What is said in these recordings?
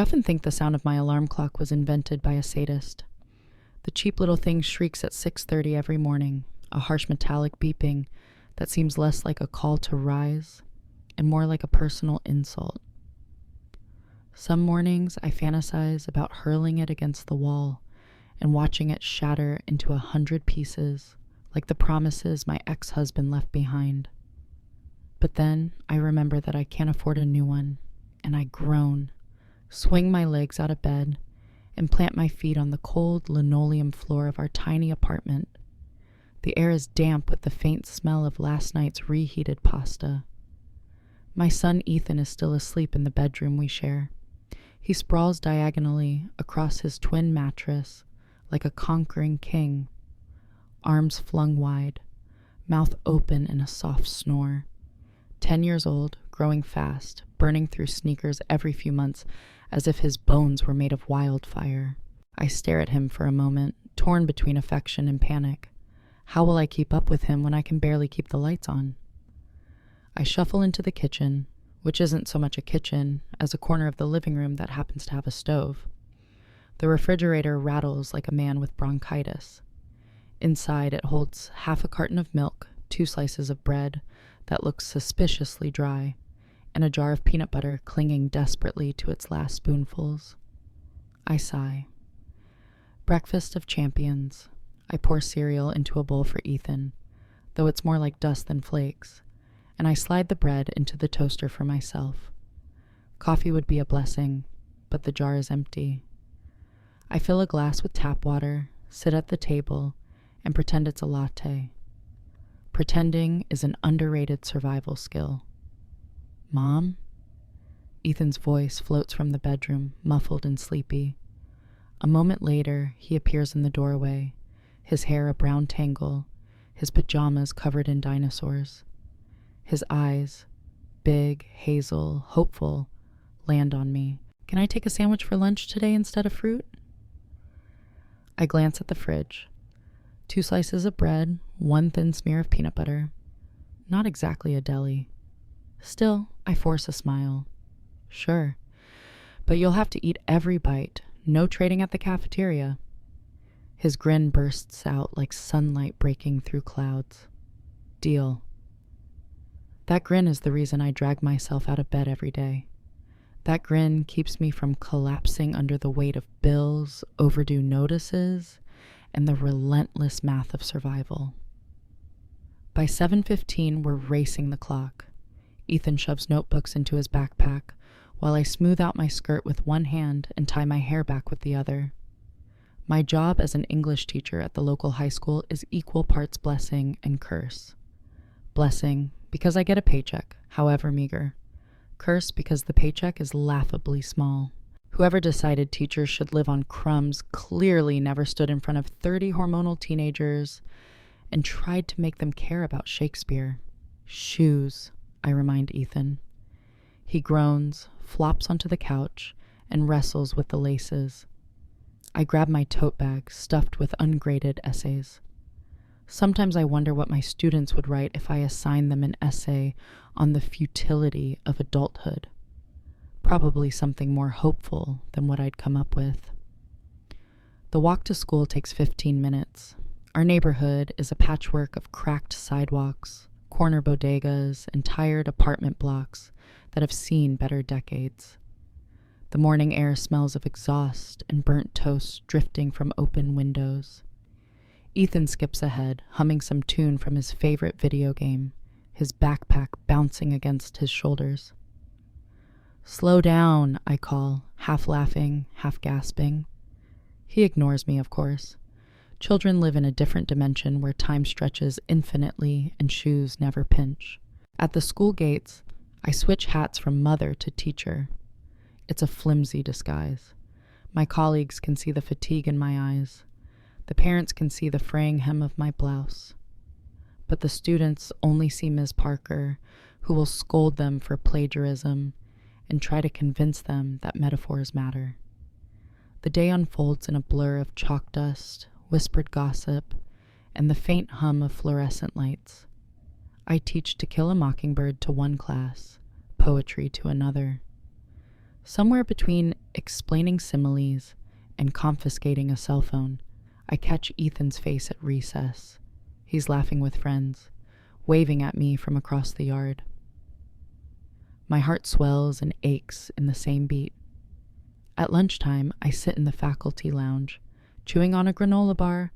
often think the sound of my alarm clock was invented by a sadist. The cheap little thing shrieks at 6:30 every morning, a harsh metallic beeping that seems less like a call to rise and more like a personal insult. Some mornings I fantasize about hurling it against the wall and watching it shatter into 100 pieces, like the promises my ex-husband left behind. But then I remember that I can't afford a new one, and I groan, swing my legs out of bed, and plant my feet on the cold linoleum floor of our tiny apartment. The air is damp with the faint smell of last night's reheated pasta. My son Ethan is still asleep in the bedroom we share. He sprawls diagonally across his twin mattress like a conquering king, arms flung wide, mouth open in a soft snore. 10 years old, growing fast, burning through sneakers every few months as if his bones were made of wildfire. I stare at him for a moment, torn between affection and panic. How will I keep up with him when I can barely keep the lights on? I shuffle into the kitchen, which isn't so much a kitchen as a corner of the living room that happens to have a stove. The refrigerator rattles like a man with bronchitis. Inside, it holds half a carton of milk, 2 slices of bread that looks suspiciously dry, and a jar of peanut butter clinging desperately to its last spoonfuls. I sigh. Breakfast of champions. I pour cereal into a bowl for Ethan, though it's more like dust than flakes, and I slide the bread into the toaster for myself. Coffee would be a blessing, but the jar is empty. I fill a glass with tap water, sit at the table, and pretend it's a latte. Pretending is an underrated survival skill. Mom? Ethan's voice floats from the bedroom, muffled and sleepy. A moment later, he appears in the doorway, his hair a brown tangle, his pajamas covered in dinosaurs. His eyes, big, hazel, hopeful, land on me. Can I take a sandwich for lunch today instead of fruit? I glance at the fridge. 2 slices of bread, 1 thin smear of peanut butter. Not exactly a deli. Still, I force a smile. Sure, but you'll have to eat every bite. No trading at the cafeteria. His grin bursts out like sunlight breaking through clouds. Deal. That grin is the reason I drag myself out of bed every day. That grin keeps me from collapsing under the weight of bills, overdue notices, and the relentless math of survival. By 7:15, we're racing the clock. Ethan shoves notebooks into his backpack, while I smooth out my skirt with one hand and tie my hair back with the other. My job as an English teacher at the local high school is equal parts blessing and curse. Blessing, because I get a paycheck, however meager. Curse, because the paycheck is laughably small. Whoever decided teachers should live on crumbs clearly never stood in front of 30 hormonal teenagers and tried to make them care about Shakespeare. Shoes, I remind Ethan. He groans, flops onto the couch, and wrestles with the laces. I grab my tote bag stuffed with ungraded essays. Sometimes I wonder what my students would write if I assigned them an essay on the futility of adulthood. Probably something more hopeful than what I'd come up with. The walk to school takes 15 minutes. Our neighborhood is a patchwork of cracked sidewalks, corner bodegas, and tired apartment blocks that have seen better decades. The morning air smells of exhaust and burnt toast drifting from open windows. Ethan skips ahead, humming some tune from his favorite video game, his backpack bouncing against his shoulders. Slow down, I call, half laughing, half gasping. He ignores me, of course. Children live in a different dimension where time stretches infinitely and shoes never pinch. At the school gates, I switch hats from mother to teacher. It's a flimsy disguise. My colleagues can see the fatigue in my eyes. The parents can see the fraying hem of my blouse. But the students only see Ms. Parker, who will scold them for plagiarism and try to convince them that metaphors matter. The day unfolds in a blur of chalk dust, whispered gossip, and the faint hum of fluorescent lights. I teach To Kill a Mockingbird to one class, poetry to another. Somewhere between explaining similes and confiscating a cell phone, I catch Ethan's face at recess. He's laughing with friends, waving at me from across the yard. My heart swells and aches in the same beat. At lunchtime, I sit in the faculty lounge, chewing on a granola bar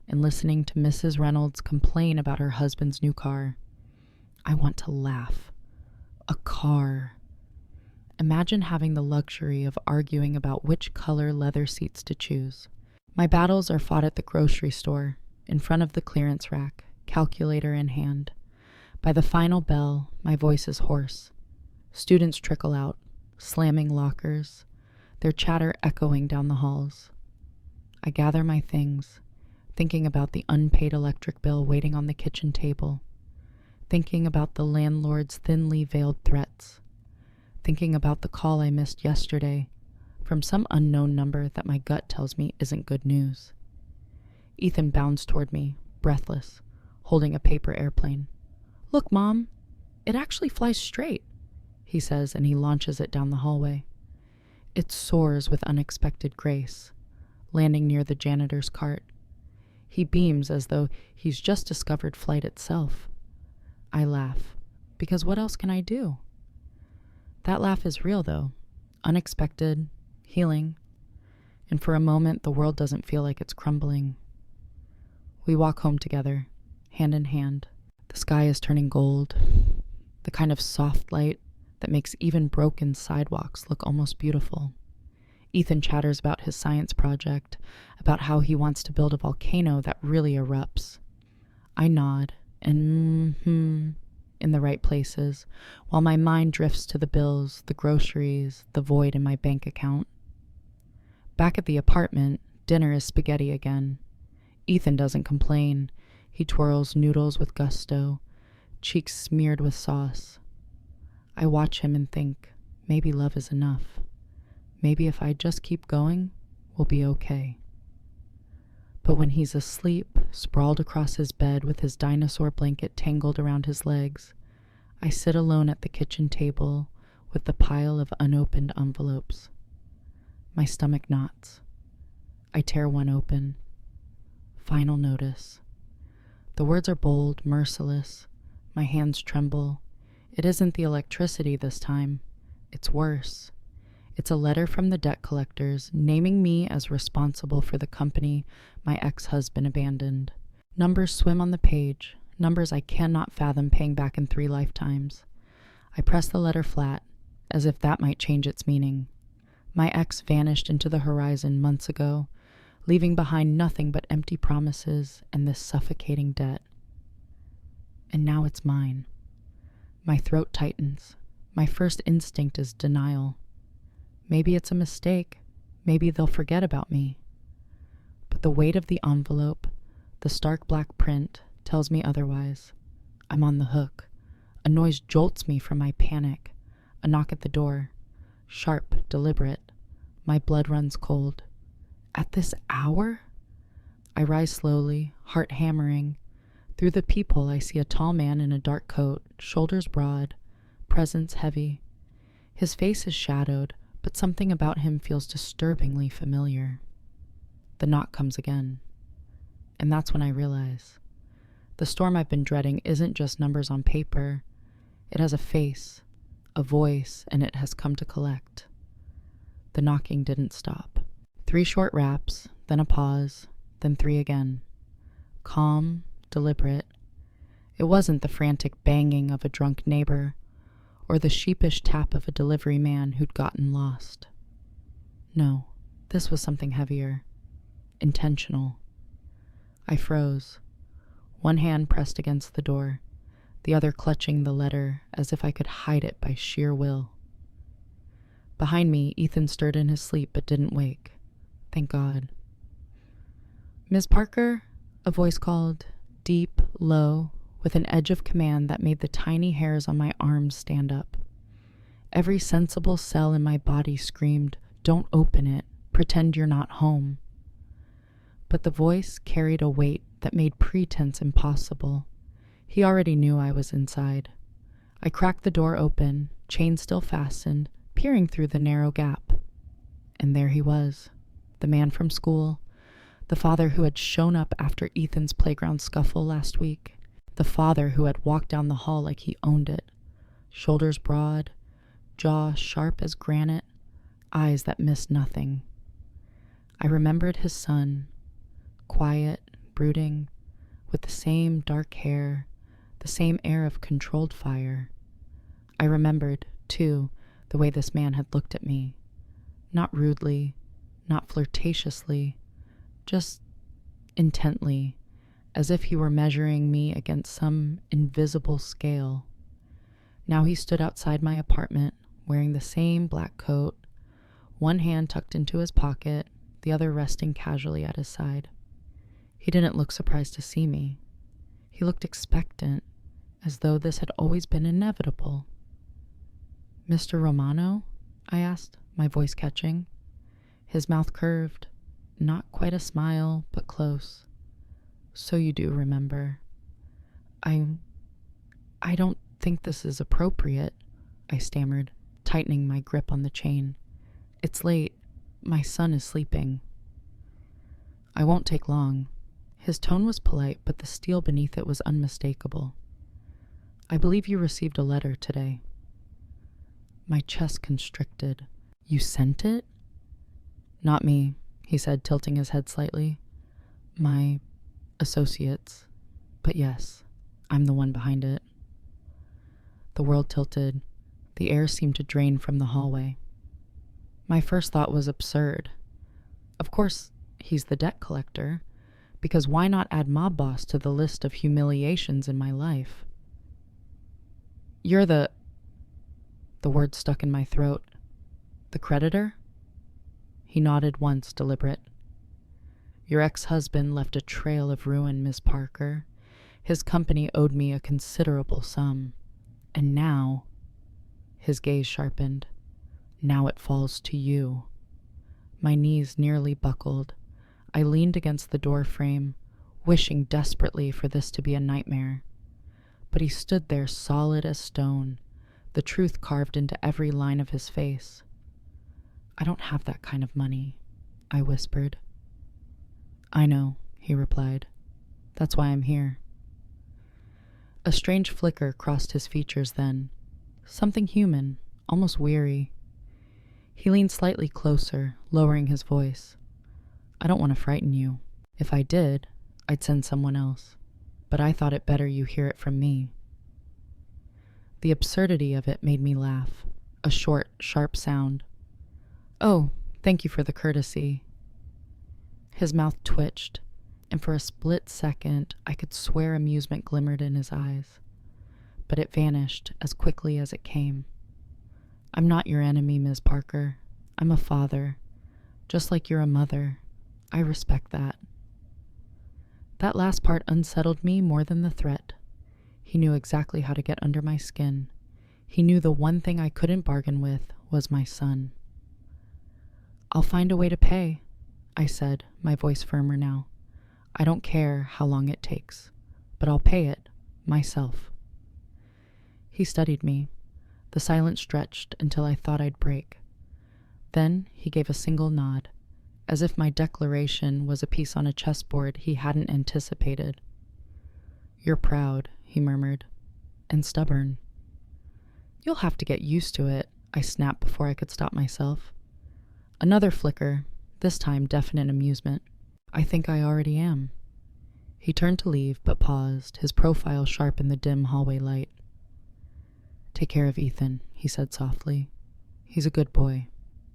and listening to Mrs. Reynolds complain about her husband's new car. I want to laugh. A car. Imagine having the luxury of arguing about which color leather seats to choose. My battles are fought at the grocery store, in front of the clearance rack, calculator in hand. By the final bell, my voice is hoarse. Students trickle out, slamming lockers, their chatter echoing down the halls. I gather my things, thinking about the unpaid electric bill waiting on the kitchen table, thinking about the landlord's thinly veiled threats, thinking about the call I missed yesterday from some unknown number that my gut tells me isn't good news. Ethan bounds toward me, breathless, holding a paper airplane. "Look, Mom, it actually flies straight," he says, and he launches it down the hallway. It soars with unexpected grace, landing near the janitor's cart. He beams as though he's just discovered flight itself. I laugh, because what else can I do? That laugh is real, though, unexpected, healing, and for a moment the world doesn't feel like it's crumbling. We walk home together, hand in hand. The sky is turning gold, the kind of soft light that makes even broken sidewalks look almost beautiful. Ethan chatters about his science project, about how he wants to build a volcano that really erupts. I nod and in the right places, while my mind drifts to the bills, the groceries, the void in my bank account. Back at the apartment, dinner is spaghetti again. Ethan doesn't complain. He twirls noodles with gusto, cheeks smeared with sauce. I watch him and think, maybe love is enough. Maybe if I just keep going, we'll be okay. But when he's asleep, sprawled across his bed with his dinosaur blanket tangled around his legs, I sit alone at the kitchen table with the pile of unopened envelopes. My stomach knots. I tear one open. Final notice. The words are bold, merciless. My hands tremble. It isn't the electricity this time. It's worse. It's a letter from the debt collectors naming me as responsible for the company my ex-husband abandoned. Numbers swim on the page, numbers I cannot fathom paying back in 3 lifetimes. I press the letter flat, as if that might change its meaning. My ex vanished into the horizon months ago, leaving behind nothing but empty promises and this suffocating debt. And now it's mine. My throat tightens. My first instinct is denial. Maybe it's a mistake. Maybe they'll forget about me. But the weight of the envelope, the stark black print, tells me otherwise. I'm on the hook. A noise jolts me from my panic. A knock at the door. Sharp, deliberate. My blood runs cold. At this hour? I rise slowly, heart hammering. Through the peephole I see a tall man in a dark coat, shoulders broad, presence heavy. His face is shadowed, but something about him feels disturbingly familiar. The knock comes again. And that's when I realize the storm I've been dreading isn't just numbers on paper. It has a face, a voice, and it has come to collect. The knocking didn't stop. 3 short raps, then a pause, then 3 again. Calm, deliberate. It wasn't the frantic banging of a drunk neighbor, or the sheepish tap of a delivery man who'd gotten lost. No, this was something heavier. Intentional. I froze, one hand pressed against the door, the other clutching the letter as if I could hide it by sheer will. Behind me, Ethan stirred in his sleep but didn't wake. Thank God. "Miss Parker?" a voice called, deep, low, with an edge of command that made the tiny hairs on my arms stand up. Every sensible cell in my body screamed, "Don't open it. Pretend you're not home." But the voice carried a weight that made pretense impossible. He already knew I was inside. I cracked the door open, chain still fastened, peering through the narrow gap. And there he was, the man from school, the father who had shown up after Ethan's playground scuffle last week, the father who had walked down the hall like he owned it, shoulders broad, jaw sharp as granite, eyes that missed nothing. I remembered his son, quiet, brooding, with the same dark hair, the same air of controlled fire. I remembered, too, the way this man had looked at me, not rudely, not flirtatiously, just intently, as if he were measuring me against some invisible scale. Now he stood outside my apartment, wearing the same black coat, one hand tucked into his pocket, the other resting casually at his side. He didn't look surprised to see me. He looked expectant, as though this had always been inevitable. "Mr. Romano?" I asked, my voice catching. His mouth curved, not quite a smile, but close. "So you do remember. I don't think this is appropriate," I stammered, tightening my grip on the chain. "It's late. My son is sleeping." "I won't take long." His tone was polite, but the steel beneath it was unmistakable. "I believe you received a letter today." My chest constricted. "You sent it?" "Not me," he said, tilting his head slightly. "My associates. But yes, I'm the one behind it." The world tilted. The air seemed to drain from the hallway. My first thought was absurd. Of course, he's the debt collector, because why not add mob boss to the list of humiliations in my life? "You're the word stuck in my throat. "The creditor?" He nodded once, deliberate. "Your ex-husband left a trail of ruin, Miss Parker. His company owed me a considerable sum. And now," his gaze sharpened, "now it falls to you." My knees nearly buckled. I leaned against the door frame, wishing desperately for this to be a nightmare. But he stood there solid as stone, the truth carved into every line of his face. "I don't have that kind of money," I whispered. "I know," he replied. "That's why I'm here." A strange flicker crossed his features then, something human, almost weary. He leaned slightly closer, lowering his voice. "I don't want to frighten you. If I did, I'd send someone else. But I thought it better you hear it from me." The absurdity of it made me laugh, a short, sharp sound. "Oh, thank you for the courtesy." His mouth twitched, and for a split second I could swear amusement glimmered in his eyes. But it vanished as quickly as it came. "I'm not your enemy, Ms. Parker. I'm a father, just like you're a mother. I respect that." That last part unsettled me more than the threat. He knew exactly how to get under my skin. He knew the one thing I couldn't bargain with was my son. "I'll find a way to pay," I said, my voice firmer now. "I don't care how long it takes, but I'll pay it myself." He studied me. The silence stretched until I thought I'd break. Then he gave a single nod, as if my declaration was a piece on a chessboard he hadn't anticipated. "You're proud," he murmured, "and stubborn." "You'll have to get used to it," I snapped before I could stop myself. Another flicker, this time definite amusement. "I think I already am." He turned to leave, but paused, his profile sharp in the dim hallway light. "Take care of Ethan," he said softly. "He's a good boy.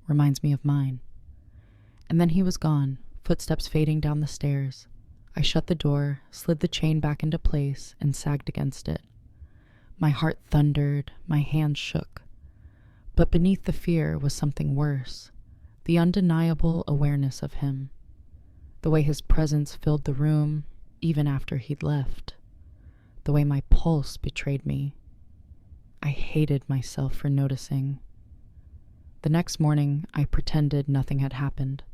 Reminds me of mine." And then he was gone, footsteps fading down the stairs. I shut the door, slid the chain back into place, and sagged against it. My heart thundered, my hands shook. But beneath the fear was something worse, the undeniable awareness of him. The way his presence filled the room, even after he'd left. The way my pulse betrayed me. I hated myself for noticing. The next morning, I pretended nothing had happened.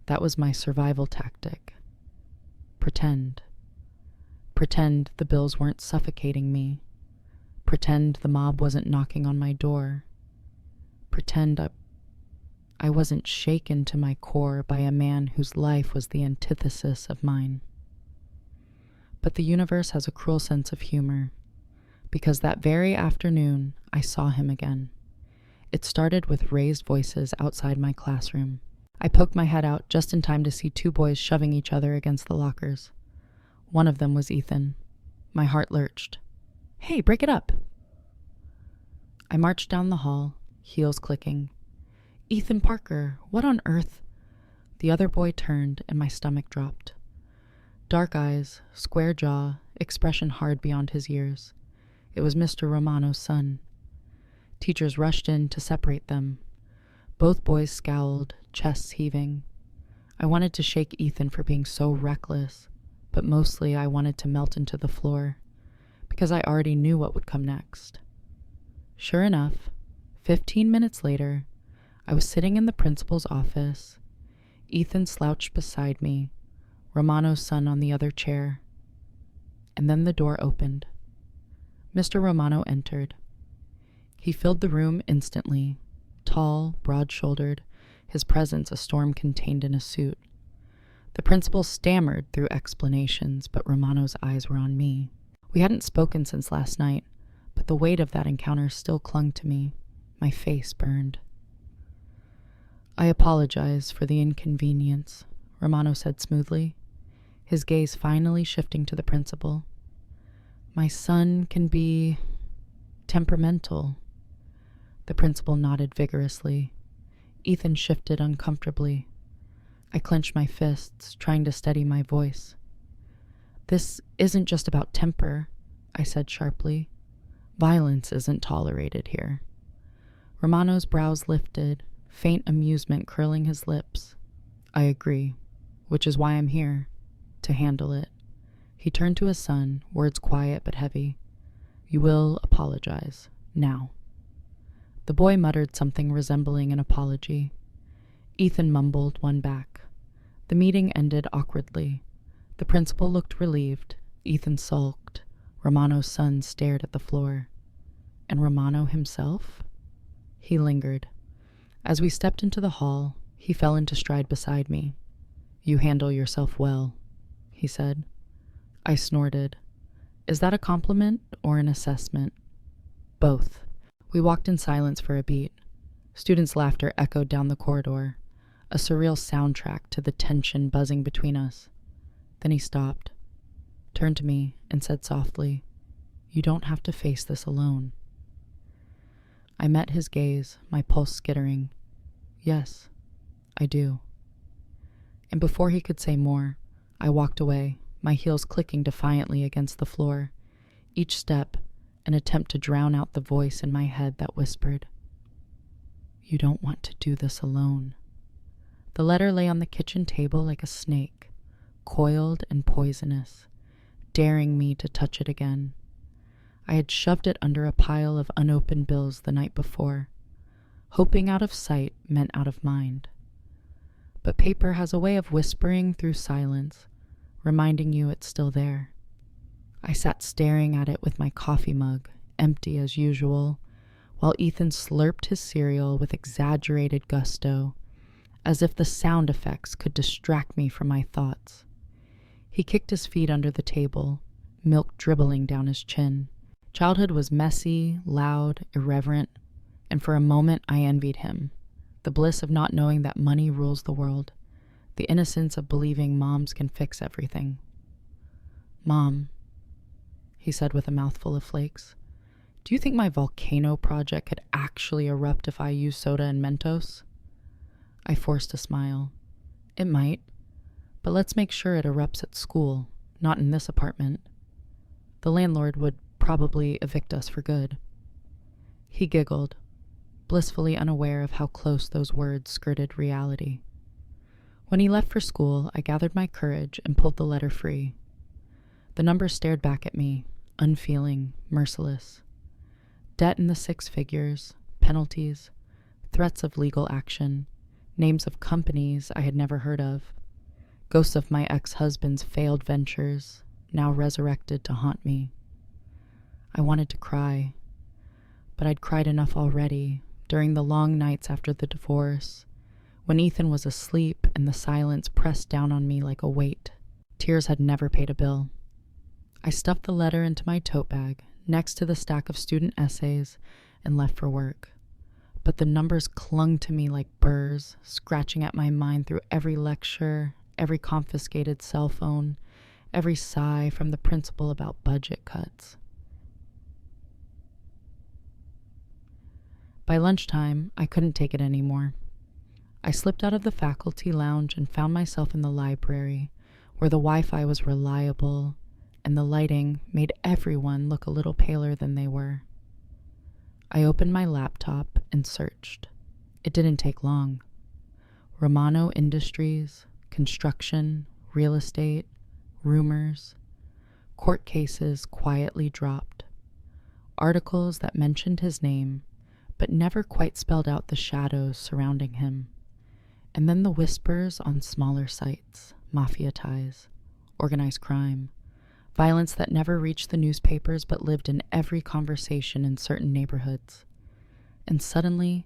That was my survival tactic. Pretend. Pretend the bills weren't suffocating me. Pretend the mob wasn't knocking on my door. pretend I wasn't shaken to my core by a man whose life was the antithesis of mine. But the universe has a cruel sense of humor, because that very afternoon I saw him again. It started with raised voices outside my classroom. I poked my head out just in time to see two boys shoving each other against the lockers. One of them was Ethan. My heart lurched. "Hey, break it up!" I marched down the hall, heels clicking. "Ethan Parker, what on earth?" The other boy turned and my stomach dropped. Dark eyes, square jaw, expression hard beyond his years. It was Mr. Romano's son. Teachers rushed in to separate them. Both boys scowled, chests heaving. I wanted to shake Ethan for being so reckless, but mostly I wanted to melt into the floor, because I already knew what would come next. Sure enough, 15 minutes later, I was sitting in the principal's office. Ethan slouched beside me, Romano's son on the other chair. And then the door opened. Mr. Romano entered. He filled the room instantly, tall, broad-shouldered, his presence a storm contained in a suit. The principal stammered through explanations, but Romano's eyes were on me. We hadn't spoken since last night, but the weight of that encounter still clung to me. My face burned. "I apologize for the inconvenience," Romano said smoothly, his gaze finally shifting to the principal. "My son can be temperamental." The principal nodded vigorously. Ethan shifted uncomfortably. I clenched my fists, trying to steady my voice. "This isn't just about temper," I said sharply. "Violence isn't tolerated here." Romano's brows lifted, faint amusement curling his lips. "I agree, which is why I'm here, to handle it." He turned to his son, words quiet but heavy. "You will apologize, now." The boy muttered something resembling an apology. Ethan mumbled one back. The meeting ended awkwardly. The principal looked relieved. Ethan sulked. Romano's son stared at the floor. And Romano himself? He lingered. As we stepped into the hall, he fell into stride beside me. "You handle yourself well," he said. I snorted. "Is that a compliment or an assessment?" "Both." We walked in silence for a beat. Students' laughter echoed down the corridor, a surreal soundtrack to the tension buzzing between us. Then he stopped, turned to me, and said softly, "You don't have to face this alone." I met his gaze, my pulse skittering. "Yes, I do." And before he could say more, I walked away, my heels clicking defiantly against the floor, each step an attempt to drown out the voice in my head that whispered, "You don't want to do this alone." The letter lay on the kitchen table like a snake, coiled and poisonous, daring me to touch it again. I had shoved it under a pile of unopened bills the night before, hoping out of sight meant out of mind. But paper has a way of whispering through silence, reminding you it's still there. I sat staring at it with my coffee mug, empty as usual, while Ethan slurped his cereal with exaggerated gusto, as if the sound effects could distract me from my thoughts. He kicked his feet under the table, milk dribbling down his chin. Childhood was messy, loud, irreverent, and for a moment I envied him. The bliss of not knowing that money rules the world, the innocence of believing moms can fix everything. "Mom," he said with a mouthful of flakes, "do you think my volcano project could actually erupt if I use soda and Mentos?" I forced a smile. "It might, but let's make sure it erupts at school, not in this apartment. The landlord would probably evict us for good." He giggled, blissfully unaware of how close those words skirted reality. When he left for school, I gathered my courage and pulled the letter free. The number stared back at me, unfeeling, merciless. Debt in the 6 figures, penalties, threats of legal action, names of companies I had never heard of, ghosts of my ex-husband's failed ventures, now resurrected to haunt me. I wanted to cry, but I'd cried enough already, during the long nights after the divorce, when Ethan was asleep and the silence pressed down on me like a weight. Tears had never paid a bill. I stuffed the letter into my tote bag next to the stack of student essays and left for work. But the numbers clung to me like burrs, scratching at my mind through every lecture, every confiscated cell phone, every sigh from the principal about budget cuts. By lunchtime, I couldn't take it anymore. I slipped out of the faculty lounge and found myself in the library, where the Wi-Fi was reliable and the lighting made everyone look a little paler than they were. I opened my laptop and searched. It didn't take long. Romano Industries, construction, real estate, rumors, court cases quietly dropped, articles that mentioned his name but never quite spelled out the shadows surrounding him, and then the whispers on smaller sites, mafia ties, organized crime, violence that never reached the newspapers but lived in every conversation in certain neighborhoods. And suddenly,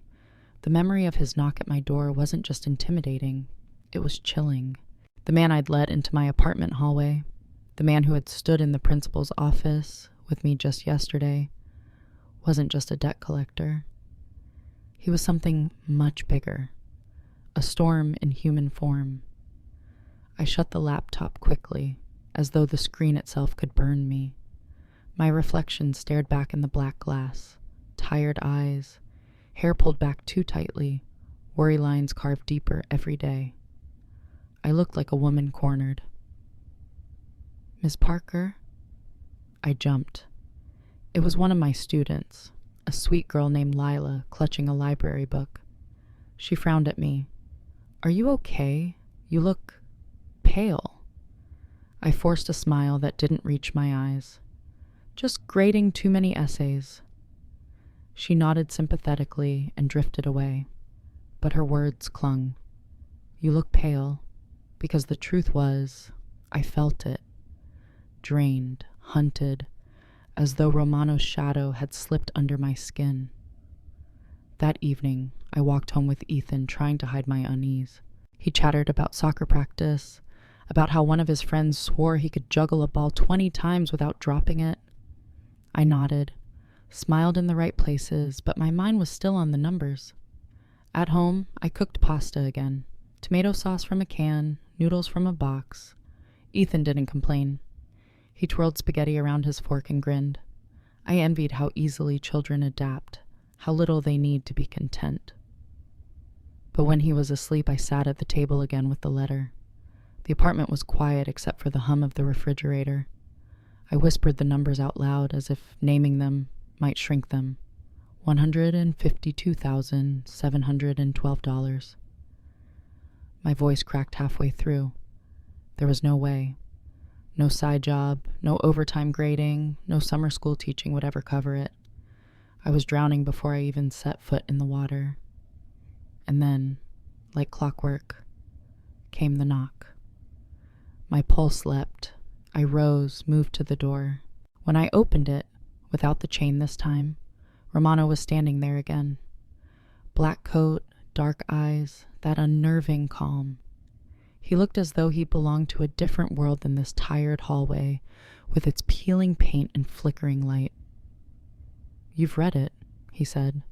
the memory of his knock at my door wasn't just intimidating, it was chilling. The man I'd let into my apartment hallway, the man who had stood in the principal's office with me just yesterday, wasn't just a debt collector. He was something much bigger, a storm in human form. I shut the laptop quickly, as though the screen itself could burn me. My reflection stared back in the black glass, tired eyes, hair pulled back too tightly, worry lines carved deeper every day. I looked like a woman cornered. "Miss Parker?" I jumped. It was one of my students, a sweet girl named Lila, clutching a library book. She frowned at me. "Are you okay? You look pale." I forced a smile that didn't reach my eyes. "Just grading too many essays." She nodded sympathetically and drifted away, but her words clung. "You look pale," because the truth was, I felt it. Drained, hunted, as though Romano's shadow had slipped under my skin. That evening, I walked home with Ethan, trying to hide my unease. He chattered about soccer practice, about how one of his friends swore he could juggle a ball 20 times without dropping it. I nodded, smiled in the right places, but my mind was still on the numbers. At home, I cooked pasta again. Tomato sauce from a can, noodles from a box. Ethan didn't complain. He twirled spaghetti around his fork and grinned. I envied how easily children adapt, how little they need to be content. But when he was asleep, I sat at the table again with the letter. The apartment was quiet except for the hum of the refrigerator. I whispered the numbers out loud as if naming them might shrink them. $152,712. My voice cracked halfway through. There was no way. No side job, no overtime grading, no summer school teaching would ever cover it. I was drowning before I even set foot in the water. And then, like clockwork, came the knock. My pulse leapt. I rose, moved to the door. When I opened it, without the chain this time, Romano was standing there again. Black coat, dark eyes, that unnerving calm. He looked as though he belonged to a different world than this tired hallway, with its peeling paint and flickering light. "You've read it," he said.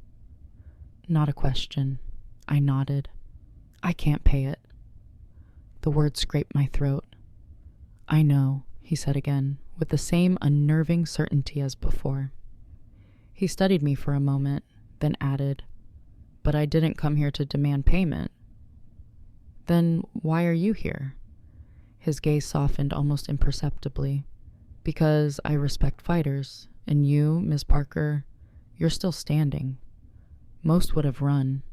Not a question. I nodded. "I can't pay it." The words scraped my throat. "I know," he said again, with the same unnerving certainty as before. He studied me for a moment, then added, "But I didn't come here to demand payment." "Then why are you here?" His gaze softened almost imperceptibly. "Because I respect fighters, and you, Miss Parker, you're still standing. Most would have run."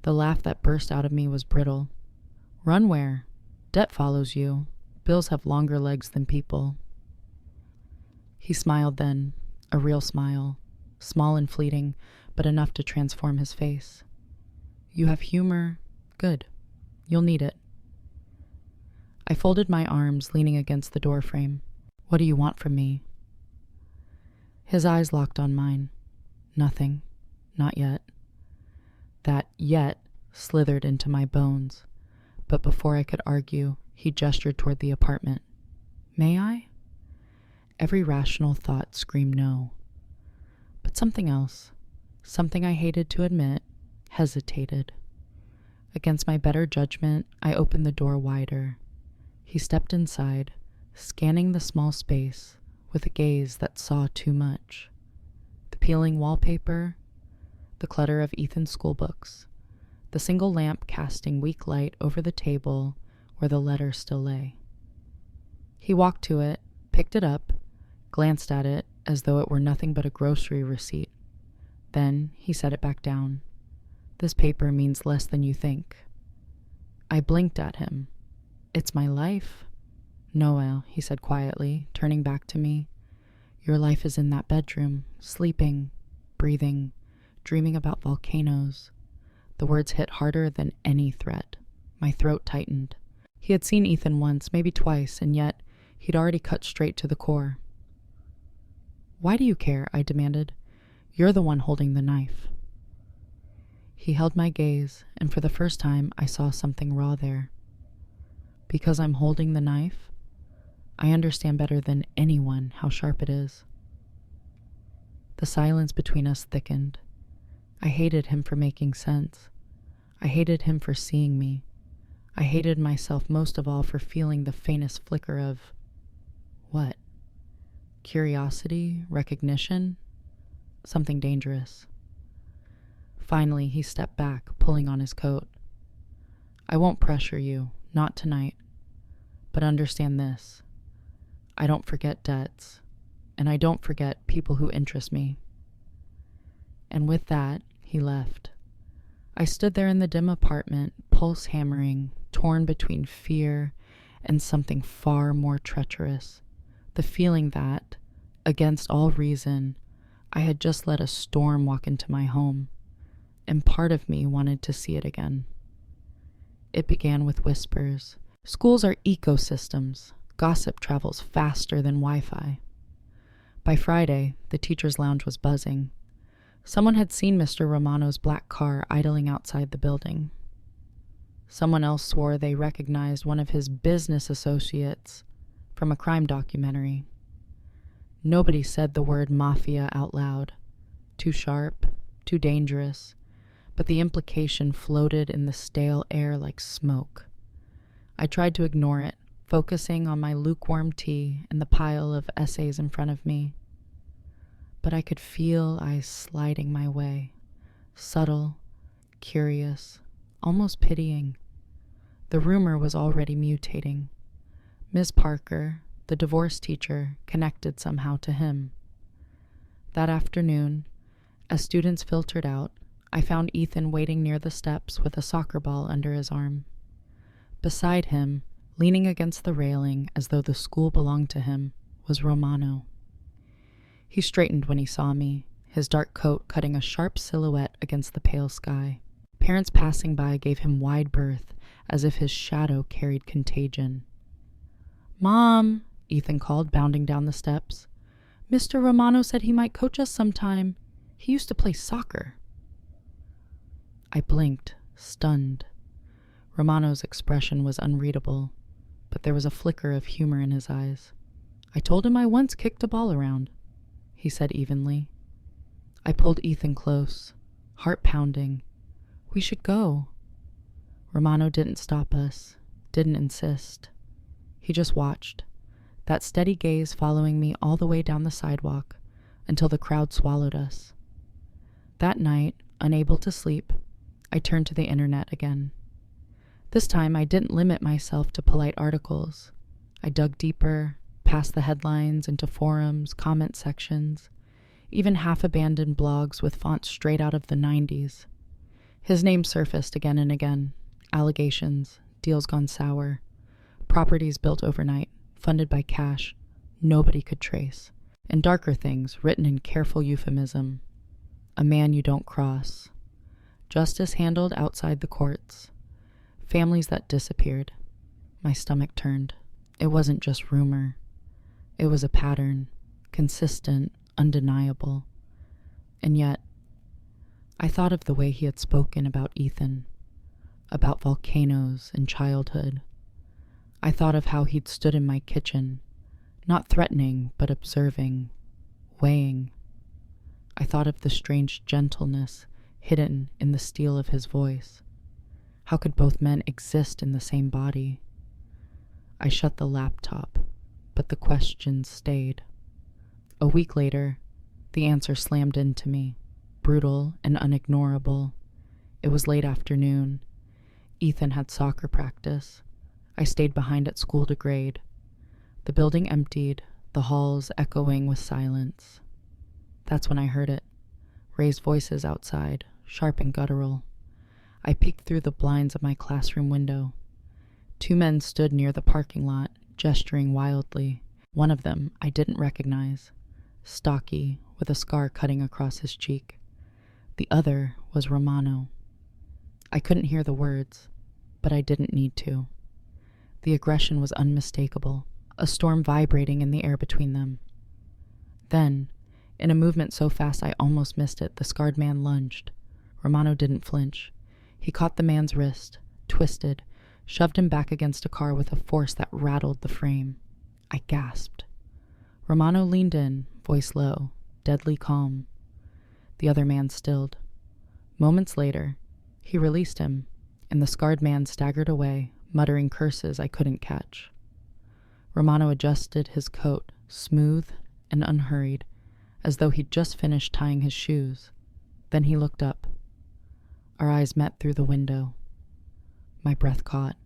The laugh that burst out of me was brittle. "Run where? Debt follows you. Bills have longer legs than people." He smiled then, a real smile, small and fleeting, but enough to transform his face. "You have humor. Good. You'll need it." I folded my arms, leaning against the doorframe. "What do you want from me?" His eyes locked on mine. "Nothing. Not yet. That yet slithered into my bones, but before I could argue, he gestured toward the apartment. May I? Every rational thought screamed no. But something else, something I hated to admit, hesitated. Against my better judgment, I opened the door wider. He stepped inside, scanning the small space with a gaze that saw too much. The peeling wallpaper, the clutter of Ethan's schoolbooks, the single lamp casting weak light over the table where the letter still lay. He walked to it, picked it up, glanced at it as though it were nothing but a grocery receipt. Then he set it back down. This paper means less than you think. I blinked at him. It's my life. Noel, he said quietly, turning back to me. Your life is in that bedroom, sleeping, breathing, dreaming about volcanoes. The words hit harder than any threat. My throat tightened. He had seen Ethan once, maybe twice, and yet he'd already cut straight to the core. Why do you care? I demanded. You're the one holding the knife. He held my gaze, and for the first time I saw something raw there. Because I'm holding the knife, I understand better than anyone how sharp it is. The silence between us thickened. I hated him for making sense. I hated him for seeing me. I hated myself most of all for feeling the faintest flicker of... what? Curiosity? Recognition? Something dangerous. Finally, he stepped back, pulling on his coat. I won't pressure you, not tonight. But understand this. I don't forget debts, and I don't forget people who interest me. And with that, he left. I stood there in the dim apartment, pulse hammering, torn between fear and something far more treacherous. The feeling that, against all reason, I had just let a storm walk into my home, and part of me wanted to see it again. It began with whispers. Schools are ecosystems. Gossip travels faster than Wi-Fi. By Friday, the teacher's lounge was buzzing. Someone had seen Mr. Romano's black car idling outside the building. Someone else swore they recognized one of his business associates from a crime documentary. Nobody said the word mafia out loud. Too sharp, too dangerous, but the implication floated in the stale air like smoke. I tried to ignore it, focusing on my lukewarm tea and the pile of essays in front of me. But I could feel eyes sliding my way, subtle, curious, almost pitying. The rumor was already mutating. Miss Parker, the divorce teacher, connected somehow to him. That afternoon, as students filtered out, I found Ethan waiting near the steps with a soccer ball under his arm. Beside him, leaning against the railing as though the school belonged to him, was Romano. He straightened when he saw me, his dark coat cutting a sharp silhouette against the pale sky. Parents passing by gave him wide berth, as if his shadow carried contagion. "Mom," Ethan called, bounding down the steps. "Mr. Romano said he might coach us sometime. He used to play soccer." I blinked, stunned. Romano's expression was unreadable, but there was a flicker of humor in his eyes. "I told him I once kicked a ball around," he said evenly. I pulled Ethan close, heart pounding. "We should go." Romano didn't stop us, didn't insist. He just watched, that steady gaze following me all the way down the sidewalk until the crowd swallowed us. That night, unable to sleep, I turned to the internet again. This time I didn't limit myself to polite articles. I dug deeper, past the headlines, into forums, comment sections, even half-abandoned blogs with fonts straight out of the 90s. His name surfaced again and again. Allegations, deals gone sour, properties built overnight, funded by cash nobody could trace, and darker things written in careful euphemism. A man you don't cross. Justice handled outside the courts. Families that disappeared. My stomach turned. It wasn't just rumor. It was a pattern, consistent, undeniable. And yet, I thought of the way he had spoken about Ethan, about volcanoes and childhood. I thought of how he'd stood in my kitchen, not threatening, but observing, weighing. I thought of the strange gentleness hidden in the steel of his voice. How could both men exist in the same body? I shut the laptop, but the questions stayed. A week later, the answer slammed into me, brutal and unignorable. It was late afternoon. Ethan had soccer practice. I stayed behind at school to grade. The building emptied, the halls echoing with silence. That's when I heard it. Raised voices outside, sharp and guttural. I peeked through the blinds of my classroom window. 2 men stood near the parking lot, gesturing wildly. One of them I didn't recognize, stocky, with a scar cutting across his cheek. The other was Romano. I couldn't hear the words, but I didn't need to. The aggression was unmistakable, a storm vibrating in the air between them. Then, in a movement so fast I almost missed it, the scarred man lunged. Romano didn't flinch. He caught the man's wrist, twisted, shoved him back against a car with a force that rattled the frame. I gasped. Romano leaned in, voice low, deadly calm. The other man stilled. Moments later, he released him, and the scarred man staggered away, muttering curses I couldn't catch. Romano adjusted his coat, smooth and unhurried, as though he'd just finished tying his shoes. Then he looked up. Our eyes met through the window. My breath caught.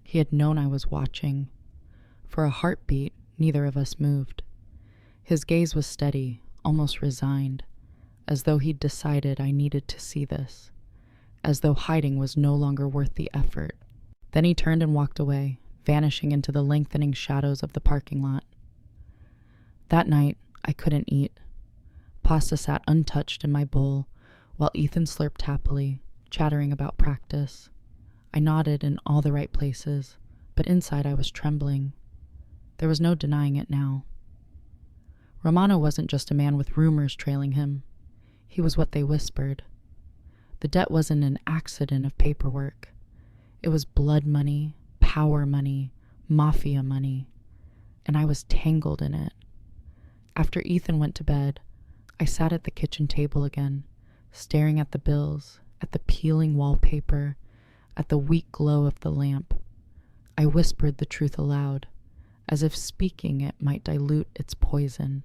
He had known I was watching. For a heartbeat, neither of us moved. His gaze was steady, almost resigned, as though he'd decided I needed to see this, as though hiding was no longer worth the effort. Then he turned and walked away, vanishing into the lengthening shadows of the parking lot. That night, I couldn't eat. Pasta sat untouched in my bowl, while Ethan slurped happily, chattering about practice. I nodded in all the right places, but inside I was trembling. There was no denying it now. Romano wasn't just a man with rumors trailing him. He was what they whispered. The debt wasn't an accident of paperwork. It was blood money, power money, mafia money, and I was tangled in it. After Ethan went to bed, I sat at the kitchen table again, staring at the bills, at the peeling wallpaper, at the weak glow of the lamp. I whispered the truth aloud, as if speaking it might dilute its poison.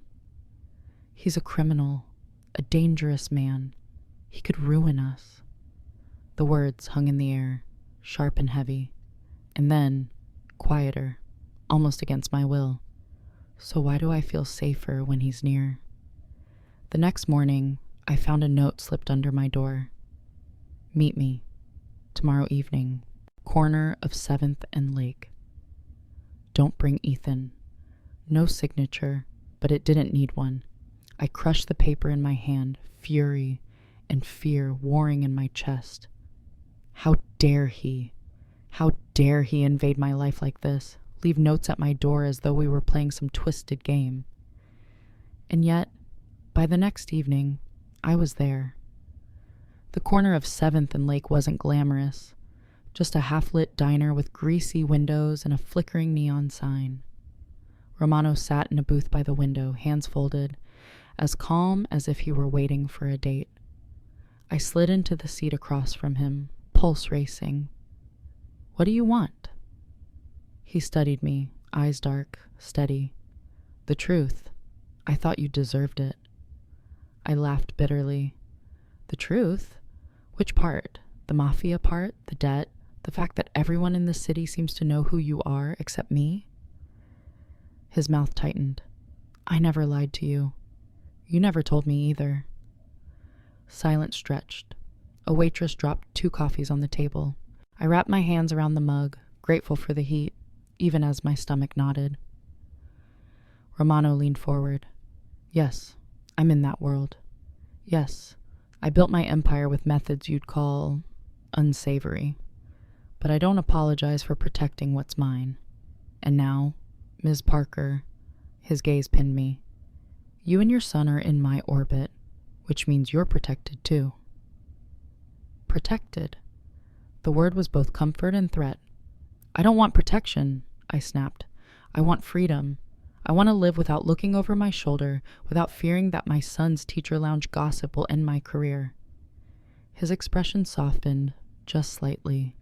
He's a criminal, a dangerous man. He could ruin us. The words hung in the air, sharp and heavy, and then, quieter, almost against my will. So why do I feel safer when he's near? The next morning, I found a note slipped under my door. Meet me, tomorrow evening, corner of 7th and Lake. Don't bring Ethan. No signature, but it didn't need one. I crushed the paper in my hand, fury and fear warring in my chest. How dare he? How dare he invade my life like this, leave notes at my door as though we were playing some twisted game? And yet, by the next evening, I was there. The corner of 7th and Lake wasn't glamorous, just a half-lit diner with greasy windows and a flickering neon sign. Romano sat in a booth by the window, hands folded, as calm as if he were waiting for a date. I slid into the seat across from him, pulse racing. What do you want? He studied me, eyes dark, steady. The truth. I thought you deserved it. I laughed bitterly. The truth? Which part? The mafia part? The debt? The fact that everyone in the city seems to know who you are except me? His mouth tightened. I never lied to you. You never told me either. Silence stretched. A waitress dropped 2 coffees on the table. I wrapped my hands around the mug, grateful for the heat, even as my stomach nodded. Romano leaned forward. Yes, I'm in that world. Yes, I built my empire with methods you'd call unsavory. But I don't apologize for protecting what's mine. And now, Ms. Parker, his gaze pinned me. You and your son are in my orbit, which means you're protected too. Protected. The word was both comfort and threat. I don't want protection, I snapped. I want freedom. I want to live without looking over my shoulder, without fearing that my son's teacher lounge gossip will end my career. His expression softened, just slightly.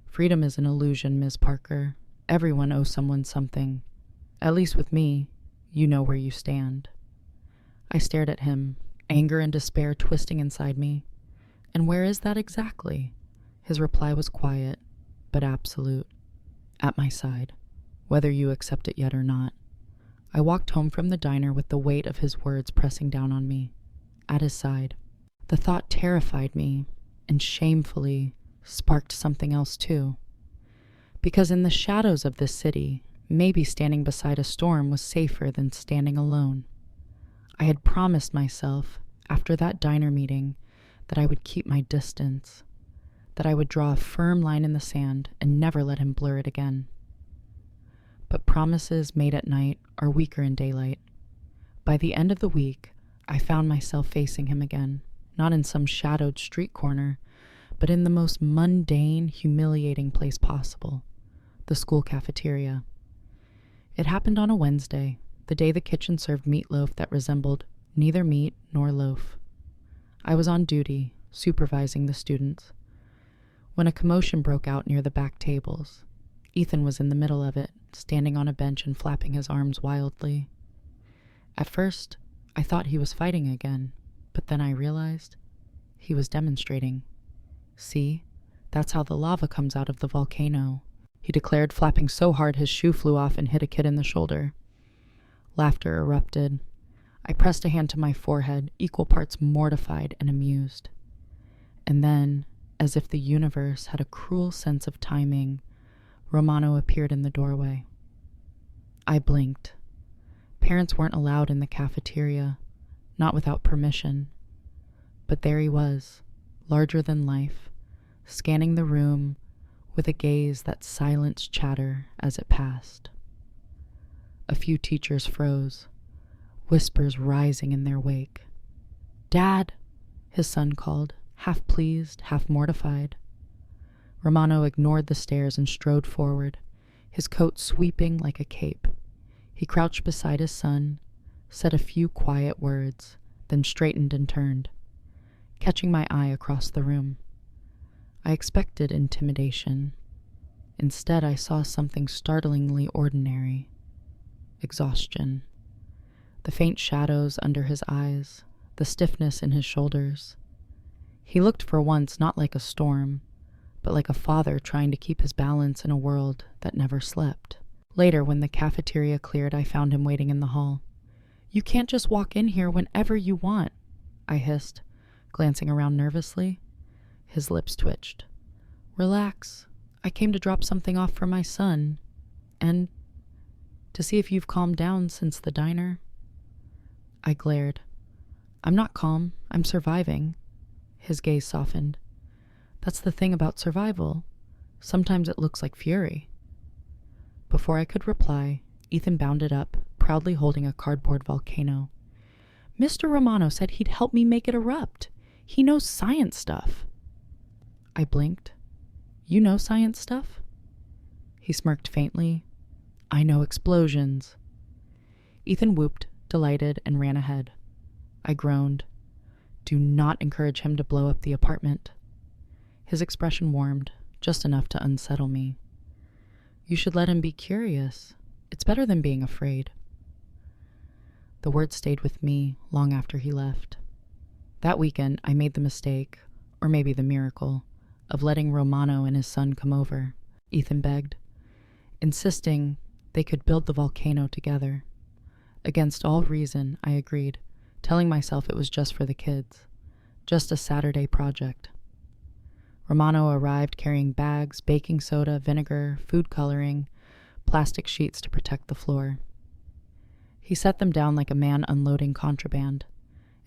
Freedom is an illusion, Ms. Parker. Everyone owes someone something. At least with me, you know where you stand. I stared at him, anger and despair twisting inside me. And where is that exactly? His reply was quiet, but absolute. At my side, whether you accept it yet or not. I walked home from the diner with the weight of his words pressing down on me. At his side. The thought terrified me, and shamefully sparked something else too. Because in the shadows of this city, maybe standing beside a storm was safer than standing alone. I had promised myself, after that diner meeting, that I would keep my distance, that I would draw a firm line in the sand and never let him blur it again. But promises made at night are weaker in daylight. By the end of the week, I found myself facing him again, not in some shadowed street corner, but in the most mundane, humiliating place possible, the school cafeteria. It happened on a Wednesday, the day the kitchen served meatloaf that resembled neither meat nor loaf. I was on duty, supervising the students, when a commotion broke out near the back tables. Ethan was in the middle of it, standing on a bench and flapping his arms wildly. At first, I thought he was fighting again, but then I realized he was demonstrating. See, that's how the lava comes out of the volcano, he declared, flapping so hard his shoe flew off and hit a kid in the shoulder. Laughter erupted. I pressed a hand to my forehead, equal parts mortified and amused. And then, as if the universe had a cruel sense of timing, Romano appeared in the doorway. I blinked. Parents weren't allowed in the cafeteria, not without permission. But there he was, larger than life, scanning the room with a gaze that silenced chatter as it passed. A few teachers froze, whispers rising in their wake. "Dad," his son called, half pleased, half mortified. Romano ignored the stares and strode forward, his coat sweeping like a cape. He crouched beside his son, said a few quiet words, then straightened and turned, catching my eye across the room. I expected intimidation. Instead, I saw something startlingly ordinary. Exhaustion. The faint shadows under his eyes, the stiffness in his shoulders. He looked for once not like a storm, but like a father trying to keep his balance in a world that never slept. Later, when the cafeteria cleared, I found him waiting in the hall. "You can't just walk in here whenever you want," I hissed, glancing around nervously. His lips twitched. "Relax. I came to drop something off for my son, and to see if you've calmed down since the diner." I glared. "I'm not calm. I'm surviving." His gaze softened. "That's the thing about survival. Sometimes it looks like fury." Before I could reply, Ethan bounded up, proudly holding a cardboard volcano. "Mr. Romano said he'd help me make it erupt. He knows science stuff." I blinked. "You know science stuff?" He smirked faintly. "I know explosions." Ethan whooped, delighted, and ran ahead. I groaned. "Do not encourage him to blow up the apartment." His expression warmed, just enough to unsettle me. "You should let him be curious. It's better than being afraid." The words stayed with me long after he left. That weekend, I made the mistake, or maybe the miracle, of letting Romano and his son come over, Ethan begged, insisting they could build the volcano together. Against all reason, I agreed, telling myself it was just for the kids, just a Saturday project. Romano arrived carrying bags, baking soda, vinegar, food coloring, plastic sheets to protect the floor. He set them down like a man unloading contraband,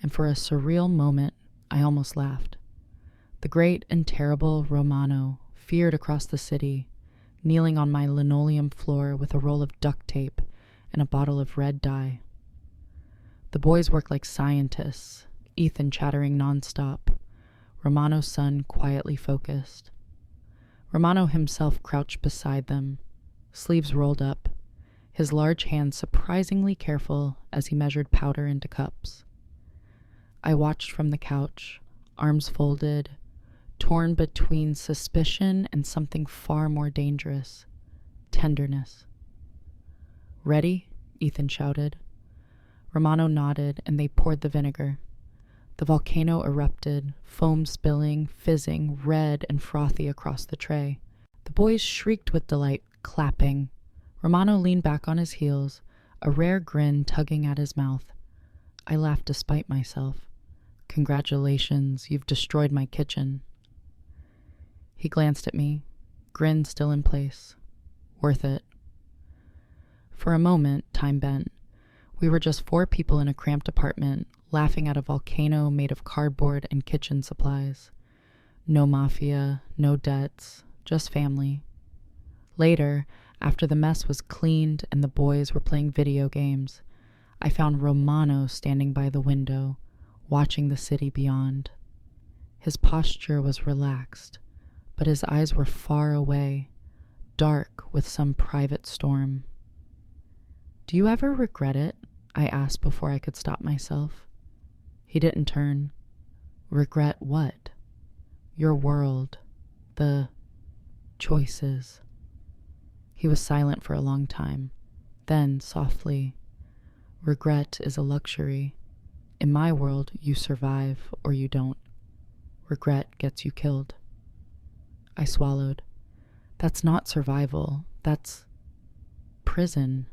and for a surreal moment, I almost laughed. The great and terrible Romano feared across the city, kneeling on my linoleum floor with a roll of duct tape and a bottle of red dye. The boys worked like scientists, Ethan chattering nonstop, Romano's son quietly focused. Romano himself crouched beside them, sleeves rolled up, his large hands surprisingly careful as he measured powder into cups. I watched from the couch, arms folded, torn between suspicion and something far more dangerous, tenderness. "Ready?" Ethan shouted. Romano nodded, and they poured the vinegar. The volcano erupted, foam spilling, fizzing, red and frothy across the tray. The boys shrieked with delight, clapping. Romano leaned back on his heels, a rare grin tugging at his mouth. I laughed despite myself. "Congratulations, you've destroyed my kitchen." He glanced at me, grin still in place. "Worth it." For a moment, time bent. We were just 4 people in a cramped apartment, laughing at a volcano made of cardboard and kitchen supplies. No mafia, no debts, just family. Later, after the mess was cleaned and the boys were playing video games, I found Romano standing by the window, watching the city beyond. His posture was relaxed, but his eyes were far away, dark with some private storm. "Do you ever regret it?" I asked before I could stop myself. He didn't turn. "Regret what?" "Your world. The choices." He was silent for a long time. Then, softly, "Regret is a luxury. In my world, you survive or you don't. Regret gets you killed." I swallowed. "That's not survival. That's prison."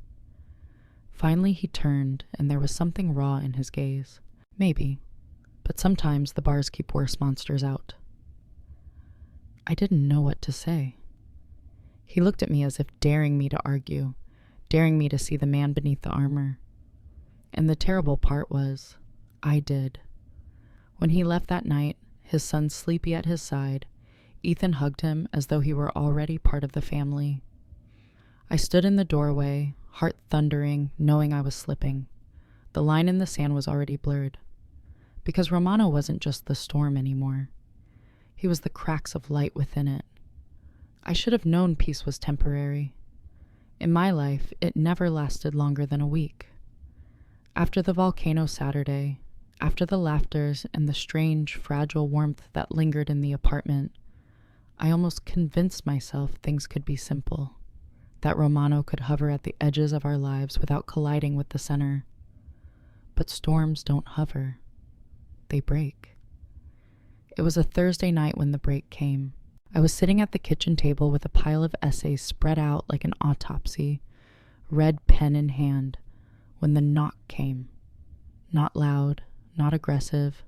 Finally he turned, and there was something raw in his gaze. Maybe, but sometimes the bars keep worse monsters out. I didn't know what to say. He looked at me as if daring me to argue, daring me to see the man beneath the armor. And the terrible part was, I did. When he left that night, his son sleepy at his side, Ethan hugged him as though he were already part of the family. I stood in the doorway, heart thundering, knowing I was slipping. The line in the sand was already blurred. Because Romano wasn't just the storm anymore. He was the cracks of light within it. I should have known peace was temporary. In my life, it never lasted longer than a week. After the volcano Saturday, after the laughters and the strange, fragile warmth that lingered in the apartment, I almost convinced myself things could be simple, that Romano could hover at the edges of our lives without colliding with the center. But storms don't hover. They break. It was a Thursday night when the break came. I was sitting at the kitchen table with a pile of essays spread out like an autopsy, red pen in hand, when the knock came. Not loud, not aggressive,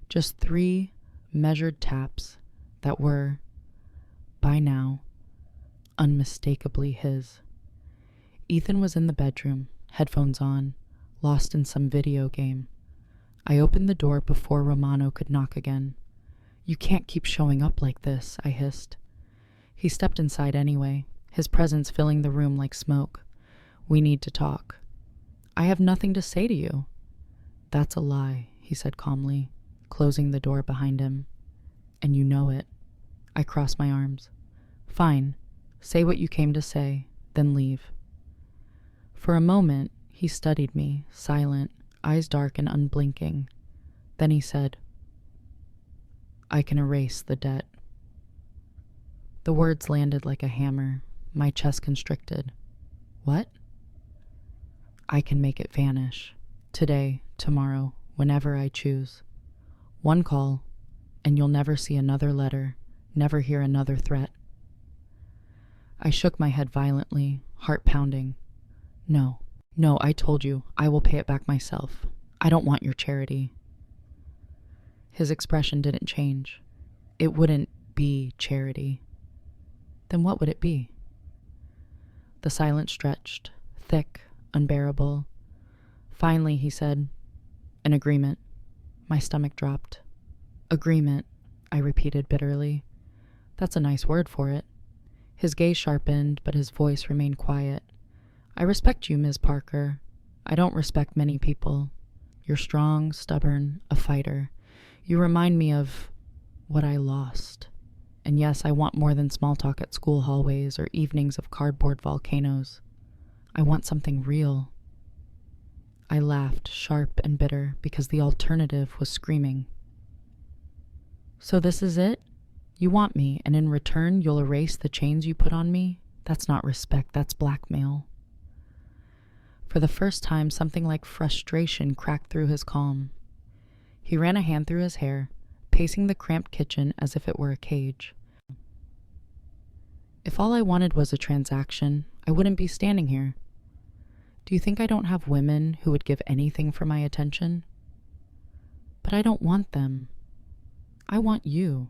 just 3 measured taps that were, by now, unmistakably his. Ethan was in the bedroom, headphones on, lost in some video game. I opened the door before Romano could knock again. "You can't keep showing up like this," I hissed. He stepped inside anyway, his presence filling the room like smoke. "We need to talk." "I have nothing to say to you." "That's a lie," he said calmly, closing the door behind him. "And you know it." I crossed my arms. "Fine. Say what you came to say, then leave." For a moment, he studied me, silent, eyes dark and unblinking. Then he said, "I can erase the debt." The words landed like a hammer, my chest constricted. "What?" "I can make it vanish. Today, tomorrow, whenever I choose. One call, and you'll never see another letter, never hear another threat." I shook my head violently, heart pounding. No, I told you, I will pay it back myself. I don't want your charity." His expression didn't change. It wouldn't be charity. Then what would it be? The silence stretched, thick, unbearable. Finally, he said, "An agreement." My stomach dropped. "Agreement," I repeated bitterly. "That's a nice word for it." His gaze sharpened, but his voice remained quiet. "I respect you, Ms. Parker. I don't respect many people. You're strong, stubborn, a fighter. You remind me of, what I lost. And yes, I want more than small talk at school hallways or evenings of cardboard volcanoes. I want something real. I laughed, sharp and bitter, because the alternative was screaming. So this is it? You want me, and in return you'll erase the chains you put on me? That's not respect, that's blackmail. For the first time, something like frustration cracked through his calm. He ran a hand through his hair, pacing the cramped kitchen as if it were a cage. If all I wanted was a transaction, I wouldn't be standing here. Do you think I don't have women who would give anything for my attention? But I don't want them. I want you.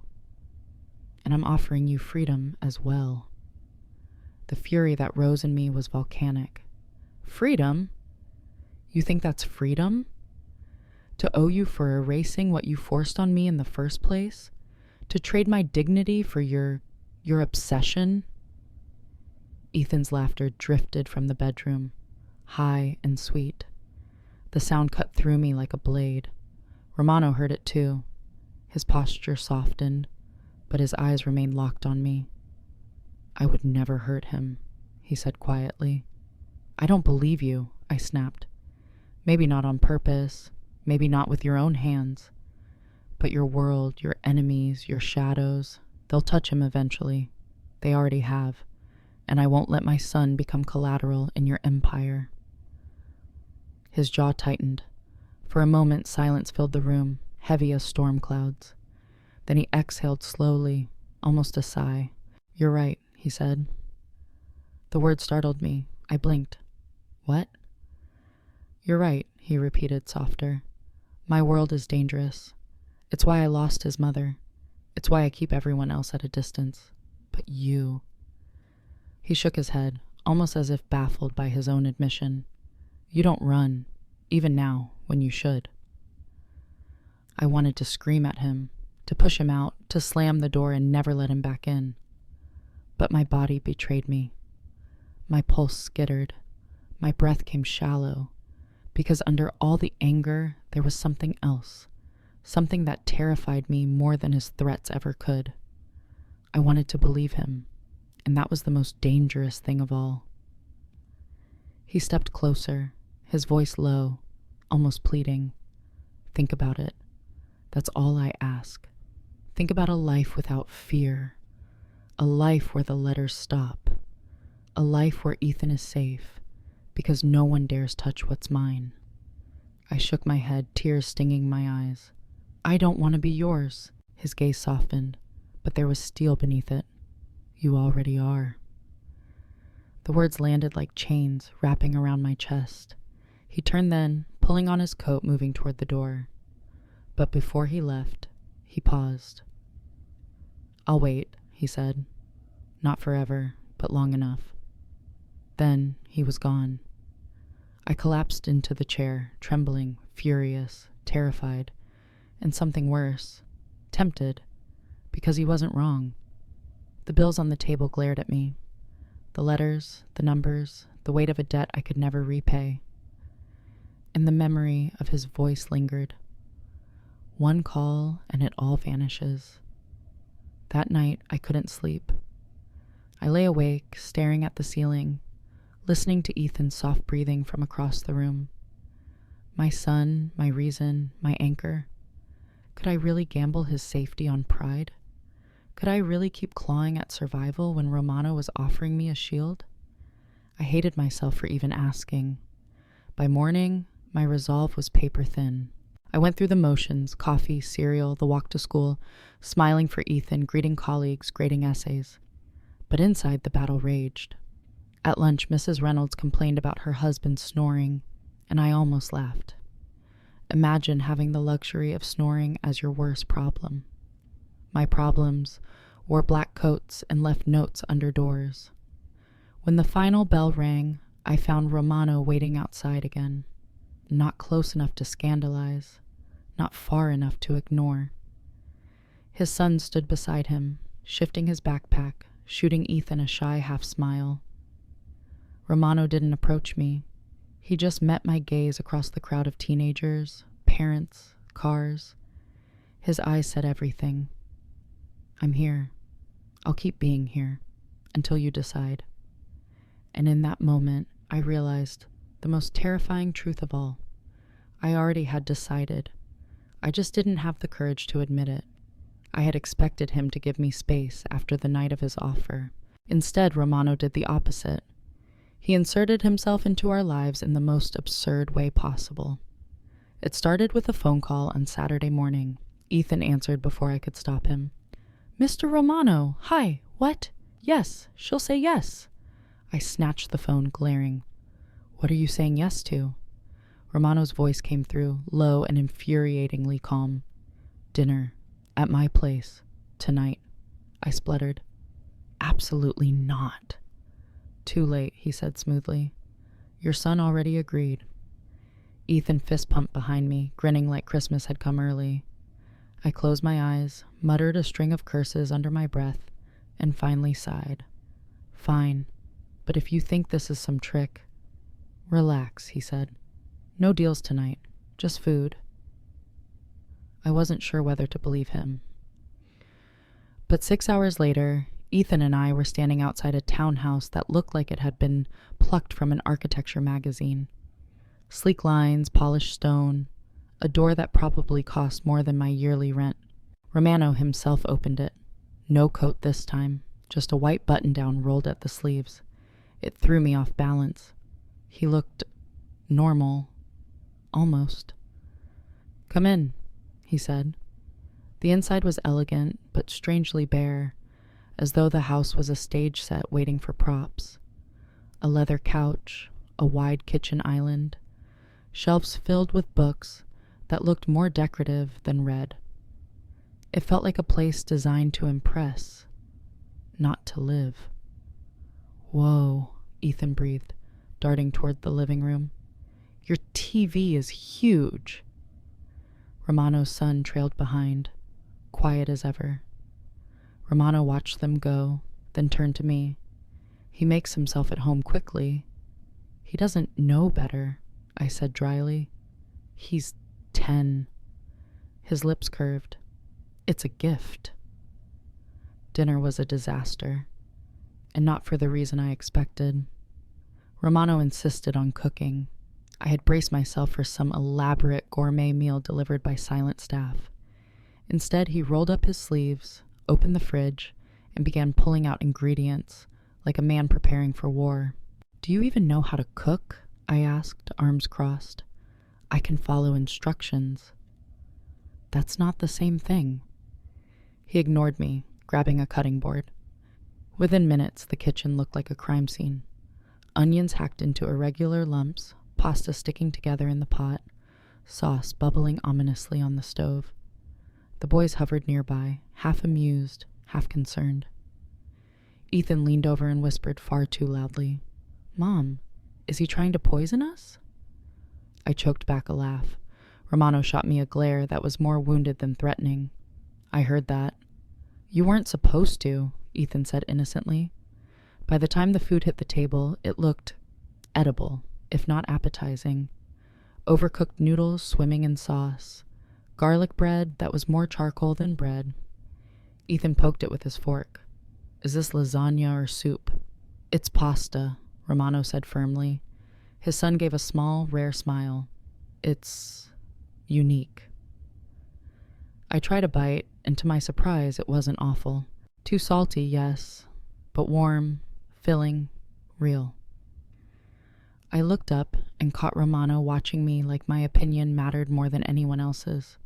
And I'm offering you freedom as well. The fury that rose in me was volcanic. Freedom? You think that's freedom? To owe you for erasing what you forced on me in the first place? To trade my dignity for your obsession? Ethan's laughter drifted from the bedroom, high and sweet. The sound cut through me like a blade. Romano heard it too. His posture softened, but his eyes remained locked on me. I would never hurt him, he said quietly. I don't believe you, I snapped. Maybe not on purpose, maybe not with your own hands, but your world, your enemies, your shadows, they'll touch him eventually. They already have, and I won't let my son become collateral in your empire. His jaw tightened. For a moment, silence filled the room, heavy as storm clouds. Then he exhaled slowly, almost a sigh. You're right, he said. The word startled me. I blinked. What? You're right, he repeated, softer. My world is dangerous. It's why I lost his mother. It's why I keep everyone else at a distance. But you... He shook his head, almost as if baffled by his own admission. You don't run, even now, when you should. I wanted to scream at him, to push him out, to slam the door and never let him back in. But my body betrayed me. My pulse skittered. My breath came shallow, because under all the anger, there was something else, something that terrified me more than his threats ever could. I wanted to believe him, and that was the most dangerous thing of all. He stepped closer, his voice low, almost pleading. Think about it. That's all I ask. Think about a life without fear, a life where the letters stop, a life where Ethan is safe, because no one dares touch what's mine. I shook my head, tears stinging my eyes. I don't want to be yours. His gaze softened, but there was steel beneath it. You already are. The words landed like chains, wrapping around my chest. He turned then, pulling on his coat, moving toward the door. But before he left, he paused. I'll wait, he said. Not forever, but long enough. Then he was gone. I collapsed into the chair, trembling, furious, terrified, and something worse, tempted, because he wasn't wrong. The bills on the table glared at me. The letters, the numbers, the weight of a debt I could never repay. And the memory of his voice lingered. One call and it all vanishes. That night I couldn't sleep. I lay awake, staring at the ceiling, listening to Ethan's soft breathing from across the room. My son, my reason, my anchor. Could I really gamble his safety on pride? Could I really keep clawing at survival when Romano was offering me a shield? I hated myself for even asking. By morning, my resolve was paper thin. I went through the motions, coffee, cereal, the walk to school, smiling for Ethan, greeting colleagues, grading essays. But inside, the battle raged. At lunch, Mrs. Reynolds complained about her husband snoring, and I almost laughed. Imagine having the luxury of snoring as your worst problem. My problems wore black coats and left notes under doors. When the final bell rang, I found Romano waiting outside again, not close enough to scandalize, not far enough to ignore. His son stood beside him, shifting his backpack, shooting Ethan a shy half-smile. Romano didn't approach me. He just met my gaze across the crowd of teenagers, parents, cars. His eyes said everything. I'm here. I'll keep being here until you decide. And in that moment, I realized the most terrifying truth of all. I already had decided. I just didn't have the courage to admit it. I had expected him to give me space after the night of his offer. Instead, Romano did the opposite. He inserted himself into our lives in the most absurd way possible. It started with a phone call on Saturday morning. Ethan answered before I could stop him. "Mr. Romano, hi, what? Yes, she'll say yes." I snatched the phone, glaring. "What are you saying yes to?" Romano's voice came through, low and infuriatingly calm. "Dinner. At my place. Tonight." I spluttered. "Absolutely not." "Too late," he said smoothly. "Your son already agreed." Ethan fist-pumped behind me, grinning like Christmas had come early. I closed my eyes, muttered a string of curses under my breath, and finally sighed. "Fine, but if you think this is some trick..." "Relax," he said. "No deals tonight, just food." I wasn't sure whether to believe him. But 6 hours later, Ethan and I were standing outside a townhouse that looked like it had been plucked from an architecture magazine. Sleek lines, polished stone, a door that probably cost more than my yearly rent. Romano himself opened it. No coat this time, just a white button-down rolled at the sleeves. It threw me off balance. He looked normal, almost. "Come in," he said. The inside was elegant, but strangely bare, as though the house was a stage set waiting for props. A leather couch, a wide kitchen island, shelves filled with books that looked more decorative than read. It felt like a place designed to impress, not to live. "Whoa," Ethan breathed, darting toward the living room. "Your TV is huge." Romano's son trailed behind, quiet as ever. Romano watched them go, then turned to me. "He makes himself at home quickly." "He doesn't know better," I said dryly. "He's 10. His lips curved. "It's a gift." Dinner was a disaster, and not for the reason I expected. Romano insisted on cooking. I had braced myself for some elaborate gourmet meal delivered by silent staff. Instead, he rolled up his sleeves, opened the fridge, and began pulling out ingredients, like a man preparing for war. "Do you even know how to cook?" I asked, arms crossed. "I can follow instructions." "That's not the same thing." He ignored me, grabbing a cutting board. Within minutes, the kitchen looked like a crime scene. Onions hacked into irregular lumps, pasta sticking together in the pot, sauce bubbling ominously on the stove. The boys hovered nearby, half amused, half concerned. Ethan leaned over and whispered far too loudly, "Mom, is he trying to poison us?" I choked back a laugh. Romano shot me a glare that was more wounded than threatening. "I heard that." "You weren't supposed to," Ethan said innocently. By the time the food hit the table, it looked edible, if not appetizing. Overcooked noodles swimming in sauce, garlic bread that was more charcoal than bread. Ethan poked it with his fork. "Is this lasagna or soup?" "It's pasta," Romano said firmly. His son gave a small, rare smile. "It's unique." I tried a bite, and to my surprise, it wasn't awful. Too salty, yes, but warm, filling, real. I looked up and caught Romano watching me like my opinion mattered more than anyone else's.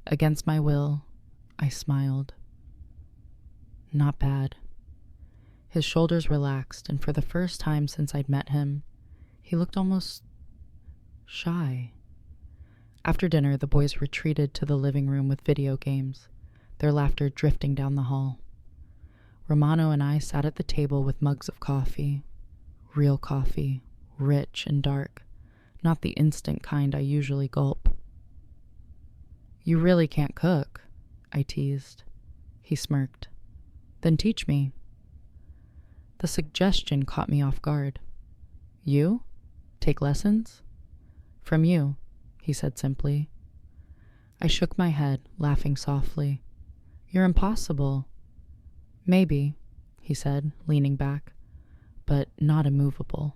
Against my will, I smiled. Not bad. His shoulders relaxed, and for the first time since I'd met him, he looked almost shy. After dinner, the boys retreated to the living room with video games, their laughter drifting down the hall. Romano and I sat at the table with mugs of coffee. Real coffee, rich and dark, not the instant kind I usually gulp. "You really can't cook," I teased. He smirked. "Then teach me." The suggestion caught me off guard. "You? Take lessons?" "From you," he said simply. I shook my head, laughing softly. "You're impossible. Maybe, he said, leaning back, but not immovable.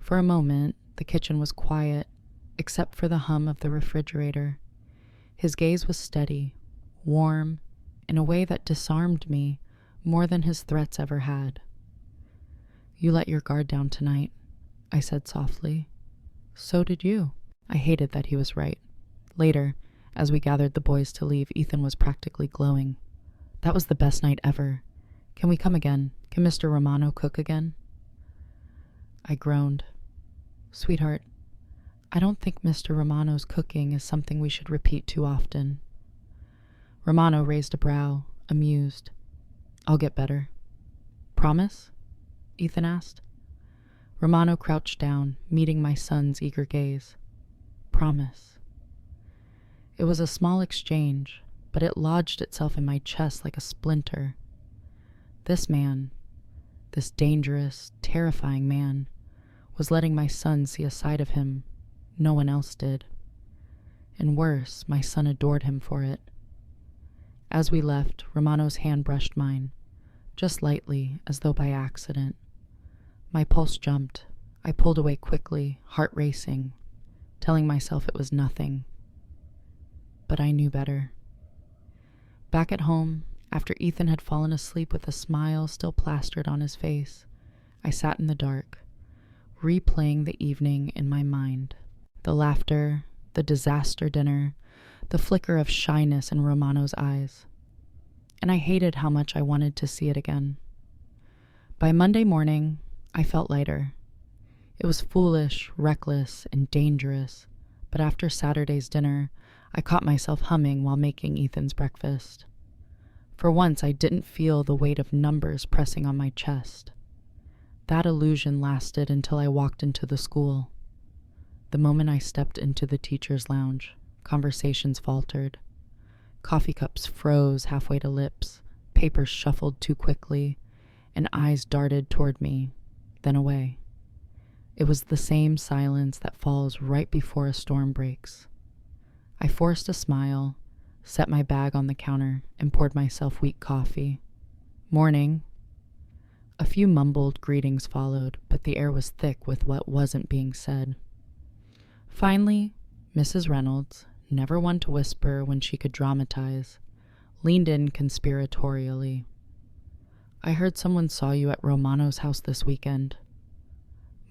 For a moment, the kitchen was quiet, except for the hum of the refrigerator. His gaze was steady, warm, in a way that disarmed me more than his threats ever had. You let your guard down tonight, I said softly. So did you. I hated that he was right. Later, as we gathered the boys to leave, Ethan was practically glowing. That was the best night ever. Can we come again? Can Mr. Romano cook again? I groaned. Sweetheart, I don't think Mr. Romano's cooking is something we should repeat too often. Romano raised a brow, amused. I'll get better. Promise? Ethan asked. Romano crouched down, meeting my son's eager gaze. Promise. It was a small exchange, but it lodged itself in my chest like a splinter. This man, this dangerous, terrifying man, was letting my son see a side of him no one else did. And worse, my son adored him for it. As we left, Romano's hand brushed mine, just lightly, as though by accident. My pulse jumped. I pulled away quickly, heart racing, telling myself it was nothing. But I knew better. Back at home, after Ethan had fallen asleep with a smile still plastered on his face, I sat in the dark, replaying the evening in my mind. The laughter, the disaster dinner, the flicker of shyness in Romano's eyes. And I hated how much I wanted to see it again. By Monday morning, I felt lighter. It was foolish, reckless, and dangerous, but after Saturday's dinner, I caught myself humming while making Ethan's breakfast. For once, I didn't feel the weight of numbers pressing on my chest. That illusion lasted until I walked into the school. The moment I stepped into the teacher's lounge, conversations faltered. Coffee cups froze halfway to lips, papers shuffled too quickly, and eyes darted toward me, then away. It was the same silence that falls right before a storm breaks. I forced a smile, set my bag on the counter, and poured myself weak coffee. Morning. A few mumbled greetings followed, but the air was thick with what wasn't being said. Finally, Mrs. Reynolds, never one to whisper when she could dramatize, leaned in conspiratorially. I heard someone saw you at Romano's house this weekend.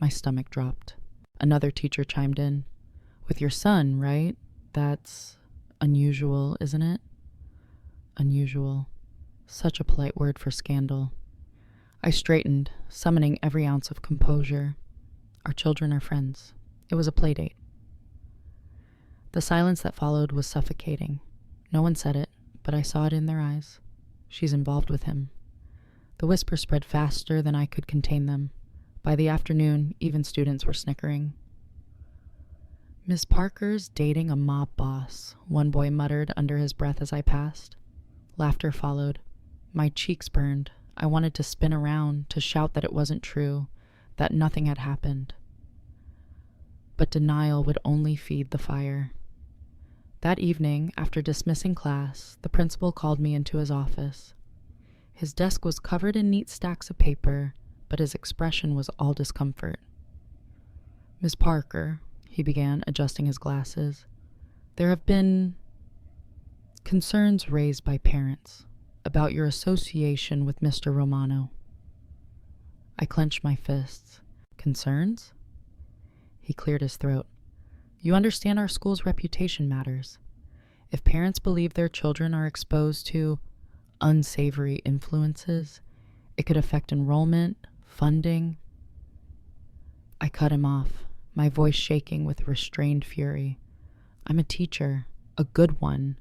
My stomach dropped. Another teacher chimed in. With your son, right? That's unusual, isn't it? Unusual. Such a polite word for scandal. I straightened, summoning every ounce of composure. Our children are friends. It was a play date. The silence that followed was suffocating. No one said it, but I saw it in their eyes. She's involved with him. The whisper spread faster than I could contain them. By the afternoon, even students were snickering. Miss Parker's dating a mob boss, one boy muttered under his breath as I passed. Laughter followed. My cheeks burned. I wanted to spin around, to shout that it wasn't true, that nothing had happened. But denial would only feed the fire. That evening, after dismissing class, the principal called me into his office. His desk was covered in neat stacks of paper, but his expression was all discomfort. Miss Parker, he began, adjusting his glasses, there have been concerns raised by parents about your association with Mr. Romano. I clenched my fists. Concerns? He cleared his throat. You understand our school's reputation matters. If parents believe their children are exposed to unsavory influences, it could affect enrollment, funding. I cut him off, my voice shaking with restrained fury. I'm a teacher, a good one.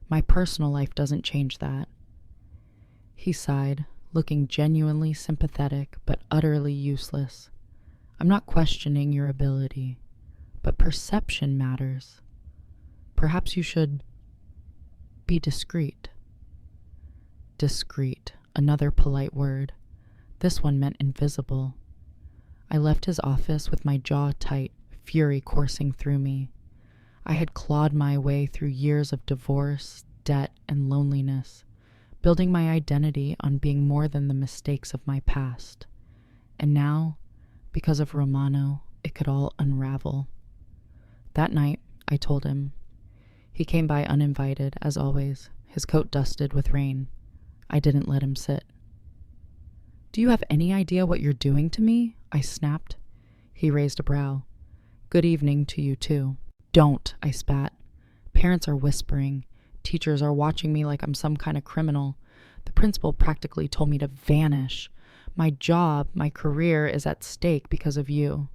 My personal life doesn't change that. He sighed, looking genuinely sympathetic but utterly useless. I'm not questioning your ability, but perception matters. Perhaps you should be discreet. Discreet, another polite word. This one meant invisible. I left his office with my jaw tight, fury coursing through me. I had clawed my way through years of divorce, debt, and loneliness, building my identity on being more than the mistakes of my past. And now, because of Romano, it could all unravel. That night, I told him. He came by uninvited, as always, his coat dusted with rain. I didn't let him sit. "Do you have any idea what you're doing to me?" I snapped. He raised a brow. "Good evening to you, too." "Don't," I spat. "Parents are whispering. Teachers are watching me like I'm some kind of criminal. The principal practically told me to vanish. My job, my career is at stake because of you."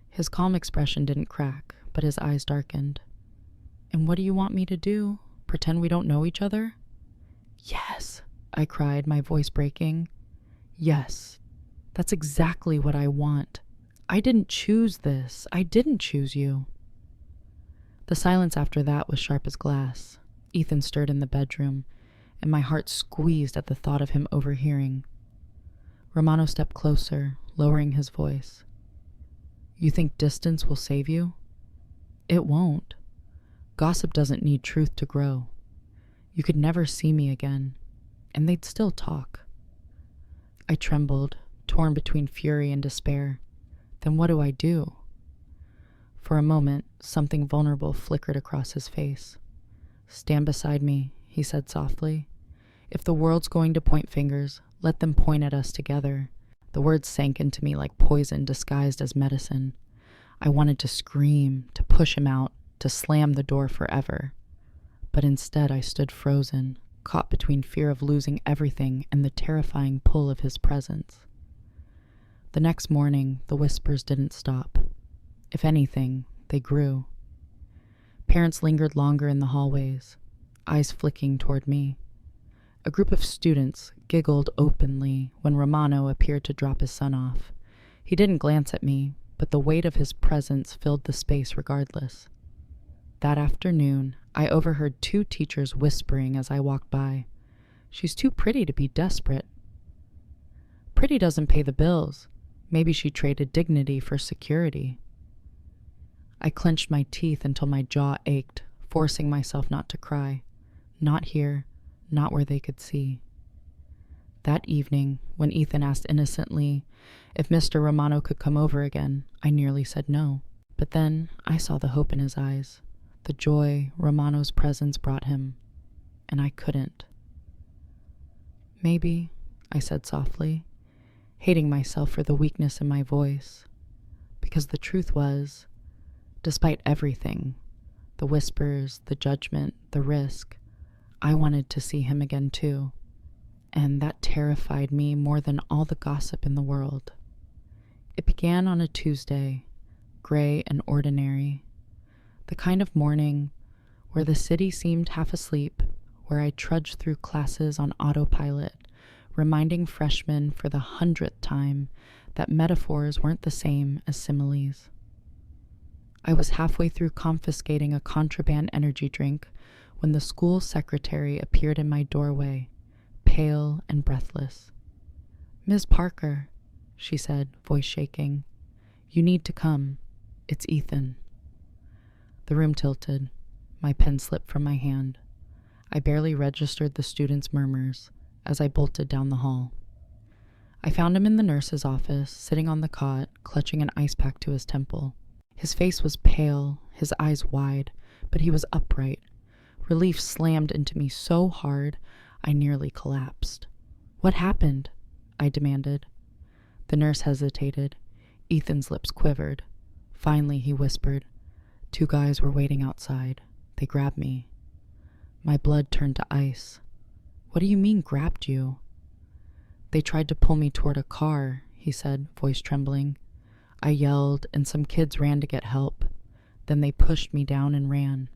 His calm expression didn't crack, but his eyes darkened. "And what do you want me to do? Pretend we don't know each other?" "Yes," I cried, my voice breaking. "Yes, that's exactly what I want. I didn't choose this. I didn't choose you." The silence after that was sharp as glass. Ethan stirred in the bedroom, and my heart squeezed at the thought of him overhearing. Romano stepped closer, lowering his voice. "You think distance will save you? It won't. Gossip doesn't need truth to grow. You could never see me again, and they'd still talk." I trembled, torn between fury and despair. Then what do I do? For a moment, something vulnerable flickered across his face. "Stand beside me," he said softly. "If the world's going to point fingers, let them point at us together." The words sank into me like poison disguised as medicine. I wanted to scream, to push him out, to slam the door forever. But instead I stood frozen, caught between fear of losing everything and the terrifying pull of his presence. The next morning, the whispers didn't stop. If anything, they grew. Parents lingered longer in the hallways, eyes flicking toward me. A group of students giggled openly when Romano appeared to drop his son off. He didn't glance at me, but the weight of his presence filled the space regardless. That afternoon, I overheard 2 teachers whispering as I walked by. "She's too pretty to be desperate." "Pretty doesn't pay the bills. Maybe she traded dignity for security." I clenched my teeth until my jaw ached, forcing myself not to cry. Not here, not where they could see. That evening, when Ethan asked innocently if Mr. Romano could come over again, I nearly said no. But then I saw the hope in his eyes, the joy Romano's presence brought him, and I couldn't. "Maybe," I said softly, hating myself for the weakness in my voice, because the truth was, despite everything, the whispers, the judgment, the risk, I wanted to see him again too, and that terrified me more than all the gossip in the world. It began on a Tuesday, gray and ordinary, the kind of morning where the city seemed half asleep, where I trudged through classes on autopilot, reminding freshmen for the 100th time that metaphors weren't the same as similes. I was halfway through confiscating a contraband energy drink when the school secretary appeared in my doorway, pale and breathless. "Ms. Parker," she said, voice shaking, "you need to come. It's Ethan." The room tilted. My pen slipped from my hand. I barely registered the students' murmurs as I bolted down the hall. I found him in the nurse's office, sitting on the cot, clutching an ice pack to his temple. His face was pale, his eyes wide, but he was upright. Relief slammed into me so hard, I nearly collapsed. "What happened?" I demanded. The nurse hesitated. Ethan's lips quivered. Finally, he whispered, "2 guys were waiting outside. They grabbed me." My blood turned to ice. "What do you mean, grabbed you?" "They tried to pull me toward a car," he said, voice trembling. "I yelled, and some kids ran to get help. Then they pushed me down and ran."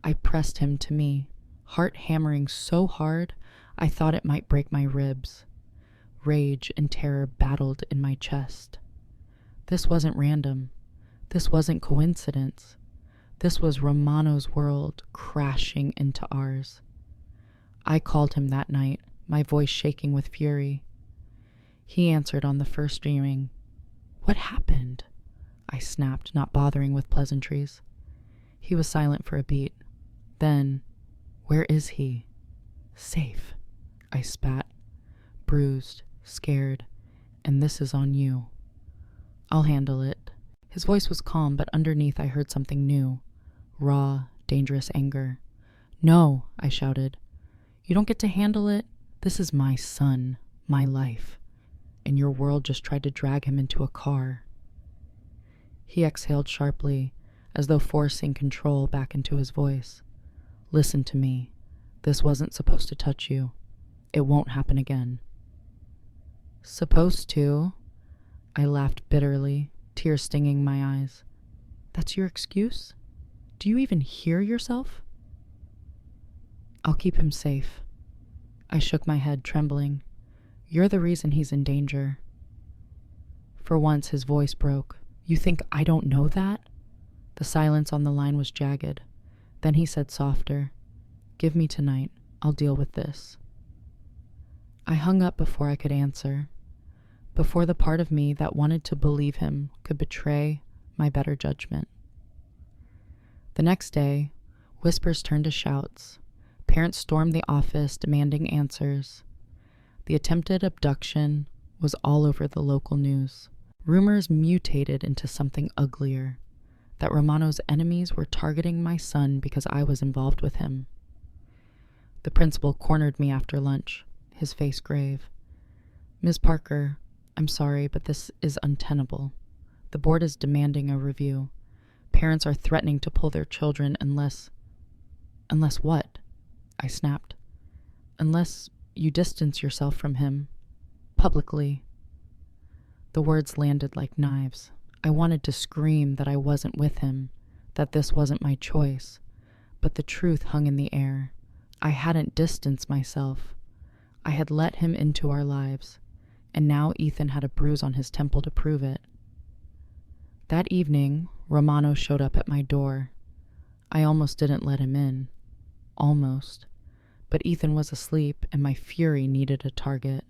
I pressed him to me, heart hammering so hard I thought it might break my ribs. Rage and terror battled in my chest. This wasn't random. This wasn't coincidence. This was Romano's world crashing into ours. I called him that night, my voice shaking with fury. He answered on the first ring. "What happened?" I snapped, not bothering with pleasantries. He was silent for a beat. Then, Where is he? Safe. I spat, bruised, scared, and this is on you. I'll handle it. His voice was calm, but underneath I heard something new. Raw, dangerous anger. No, I shouted. You don't get to handle it. This is my son, my life. And your world just tried to drag him into a car. He exhaled sharply, as though forcing control back into his voice. Listen to me. This wasn't supposed to touch you. It won't happen again. Supposed to? I laughed bitterly, tears stinging my eyes. That's your excuse? Do you even hear yourself? I'll keep him safe. I shook my head, trembling. You're the reason he's in danger. For once, his voice broke. You think I don't know that? The silence on the line was jagged. Then he said softer, Give me tonight. I'll deal with this. I hung up before I could answer, before the part of me that wanted to believe him could betray my better judgment. The next day, whispers turned to shouts. Parents stormed the office demanding answers. The attempted abduction was all over the local news. Rumors mutated into something uglier, that Romano's enemies were targeting my son because I was involved with him. The principal cornered me after lunch, his face grave. Ms. Parker, I'm sorry, but this is untenable. The board is demanding a review. Parents are threatening to pull their children unless what? I snapped. Unless you distance yourself from him. Publicly. The words landed like knives. I wanted to scream that I wasn't with him, that this wasn't my choice, but the truth hung in the air. I hadn't distanced myself. I had let him into our lives, and now Ethan had a bruise on his temple to prove it. That evening, Romano showed up at my door. I almost didn't let him in. Almost. But Ethan was asleep, and my fury needed a target.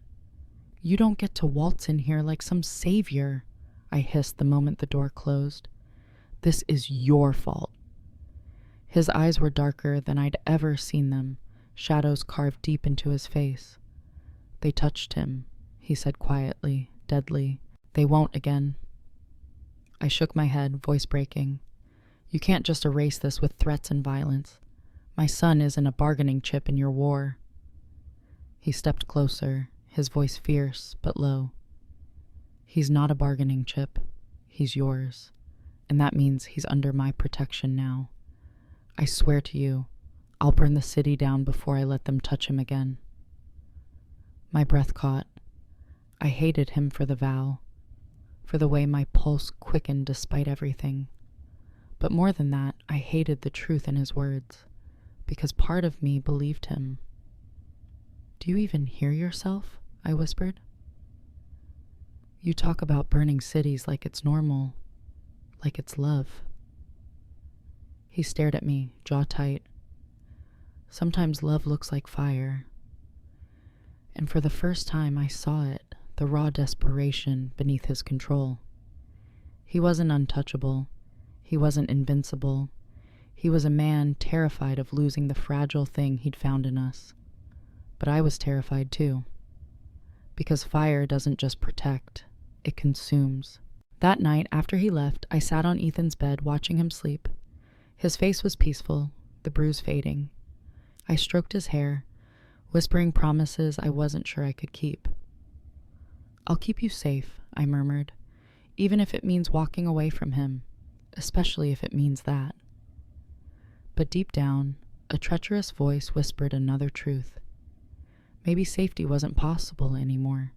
You don't get to waltz in here like some savior, I hissed the moment the door closed. This is your fault. His eyes were darker than I'd ever seen them, shadows carved deep into his face. They touched him, he said quietly, deadly. They won't again. I shook my head, voice breaking. You can't just erase this with threats and violence. My son isn't a bargaining chip in your war. He stepped closer, his voice fierce but low. He's not a bargaining chip. He's yours. And that means he's under my protection now. I swear to you, I'll burn the city down before I let them touch him again. My breath caught. I hated him for the vow, for the way my pulse quickened despite everything. But more than that, I hated the truth in his words, because part of me believed him. Do you even hear yourself? I whispered. You talk about burning cities like it's normal, like it's love. He stared at me, jaw tight. Sometimes love looks like fire. And for the first time I saw it, the raw desperation beneath his control. He wasn't untouchable. He wasn't invincible. He was a man terrified of losing the fragile thing he'd found in us. But I was terrified too. Because fire doesn't just protect, it consumes. That night, after he left, I sat on Ethan's bed watching him sleep. His face was peaceful, the bruise fading. I stroked his hair, whispering promises I wasn't sure I could keep. I'll keep you safe, I murmured, even if it means walking away from him, especially if it means that. But deep down, a treacherous voice whispered another truth. Maybe safety wasn't possible anymore.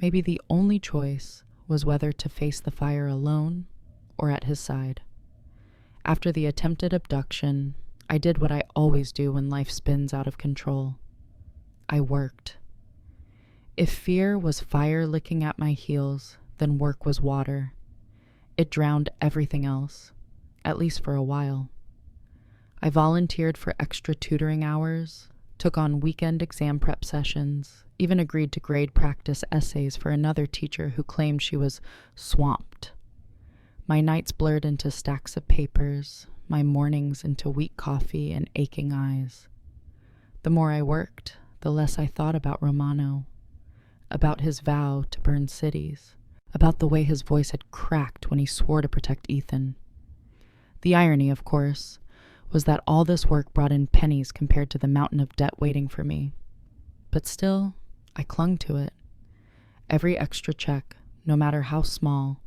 Maybe the only choice was whether to face the fire alone or at his side. After the attempted abduction, I did what I always do when life spins out of control. I worked. If fear was fire licking at my heels, then work was water. It drowned everything else, at least for a while. I volunteered for extra tutoring hours, took on weekend exam prep sessions, even agreed to grade practice essays for another teacher who claimed she was swamped. My nights blurred into stacks of papers, my mornings into weak coffee and aching eyes. The more I worked, the less I thought about Romano, about his vow to burn cities, about the way his voice had cracked when he swore to protect Ethan. The irony, of course, was that all this work brought in pennies compared to the mountain of debt waiting for me. But still, I clung to it. Every extra check, no matter how small,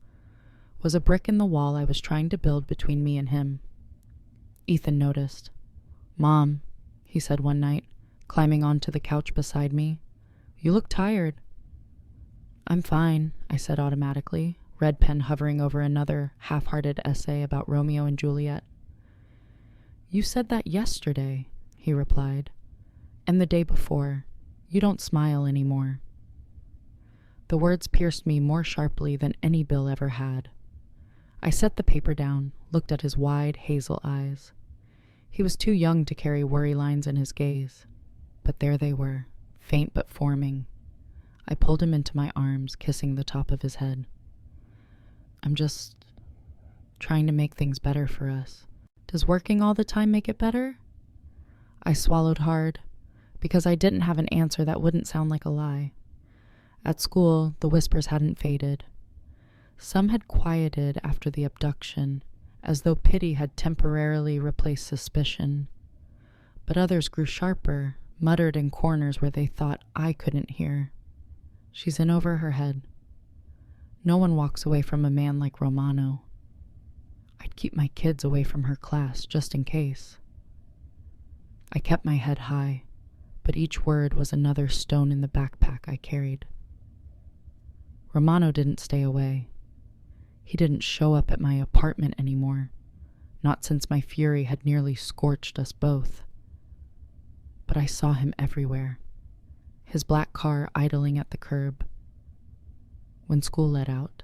was a brick in the wall I was trying to build between me and him. Ethan noticed. "Mom," he said one night, climbing onto the couch beside me, "you look tired." "I'm fine," I said automatically, red pen hovering over another half-hearted essay about Romeo and Juliet. "You said that yesterday," he replied, "and the day before. You don't smile anymore." The words pierced me more sharply than any bill ever had. I set the paper down, looked at his wide, hazel eyes. He was too young to carry worry lines in his gaze, but there they were, faint but forming. I pulled him into my arms, kissing the top of his head. "I'm just trying to make things better for us. Does working all the time make it better?" I swallowed hard, because I didn't have an answer that wouldn't sound like a lie. At school, the whispers hadn't faded. Some had quieted after the abduction, as though pity had temporarily replaced suspicion. But others grew sharper, muttered in corners where they thought I couldn't hear. "She's in over her head. No one walks away from a man like Romano. I'd keep my kids away from her class, just in case." I kept my head high, but each word was another stone in the backpack I carried. Romano didn't stay away. He didn't show up at my apartment anymore, not since my fury had nearly scorched us both. But I saw him everywhere, his black car idling at the curb. When school let out,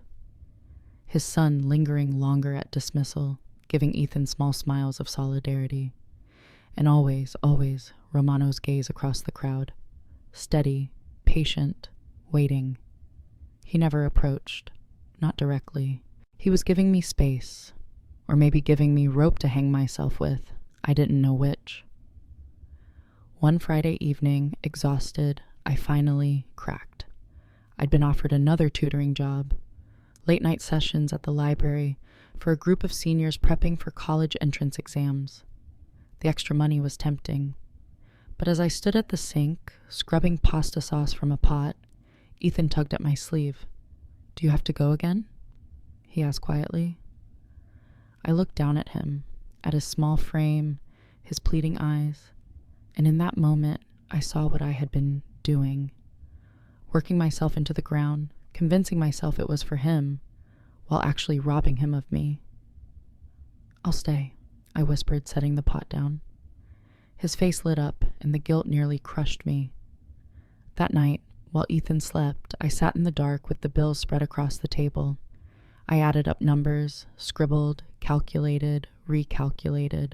his son lingering longer at dismissal, giving Ethan small smiles of solidarity, and always, Romano's gaze across the crowd, steady, patient, waiting. He never approached, not directly. He was giving me space, or maybe giving me rope to hang myself with. I didn't know which. One Friday evening, exhausted, I finally cracked. I'd been offered another tutoring job, late-night sessions at the library for a group of seniors prepping for college entrance exams. The extra money was tempting. But as I stood at the sink, scrubbing pasta sauce from a pot, Ethan tugged at my sleeve. "Do you have to go again?" he asked quietly. I looked down at him, at his small frame, his pleading eyes, and in that moment, I saw what I had been doing, working myself into the ground, convincing myself it was for him, while actually robbing him of me. "I'll stay," I whispered, setting the pot down. His face lit up, and the guilt nearly crushed me. That night, while Ethan slept, I sat in the dark with the bills spread across the table. I added up numbers, scribbled, calculated, recalculated.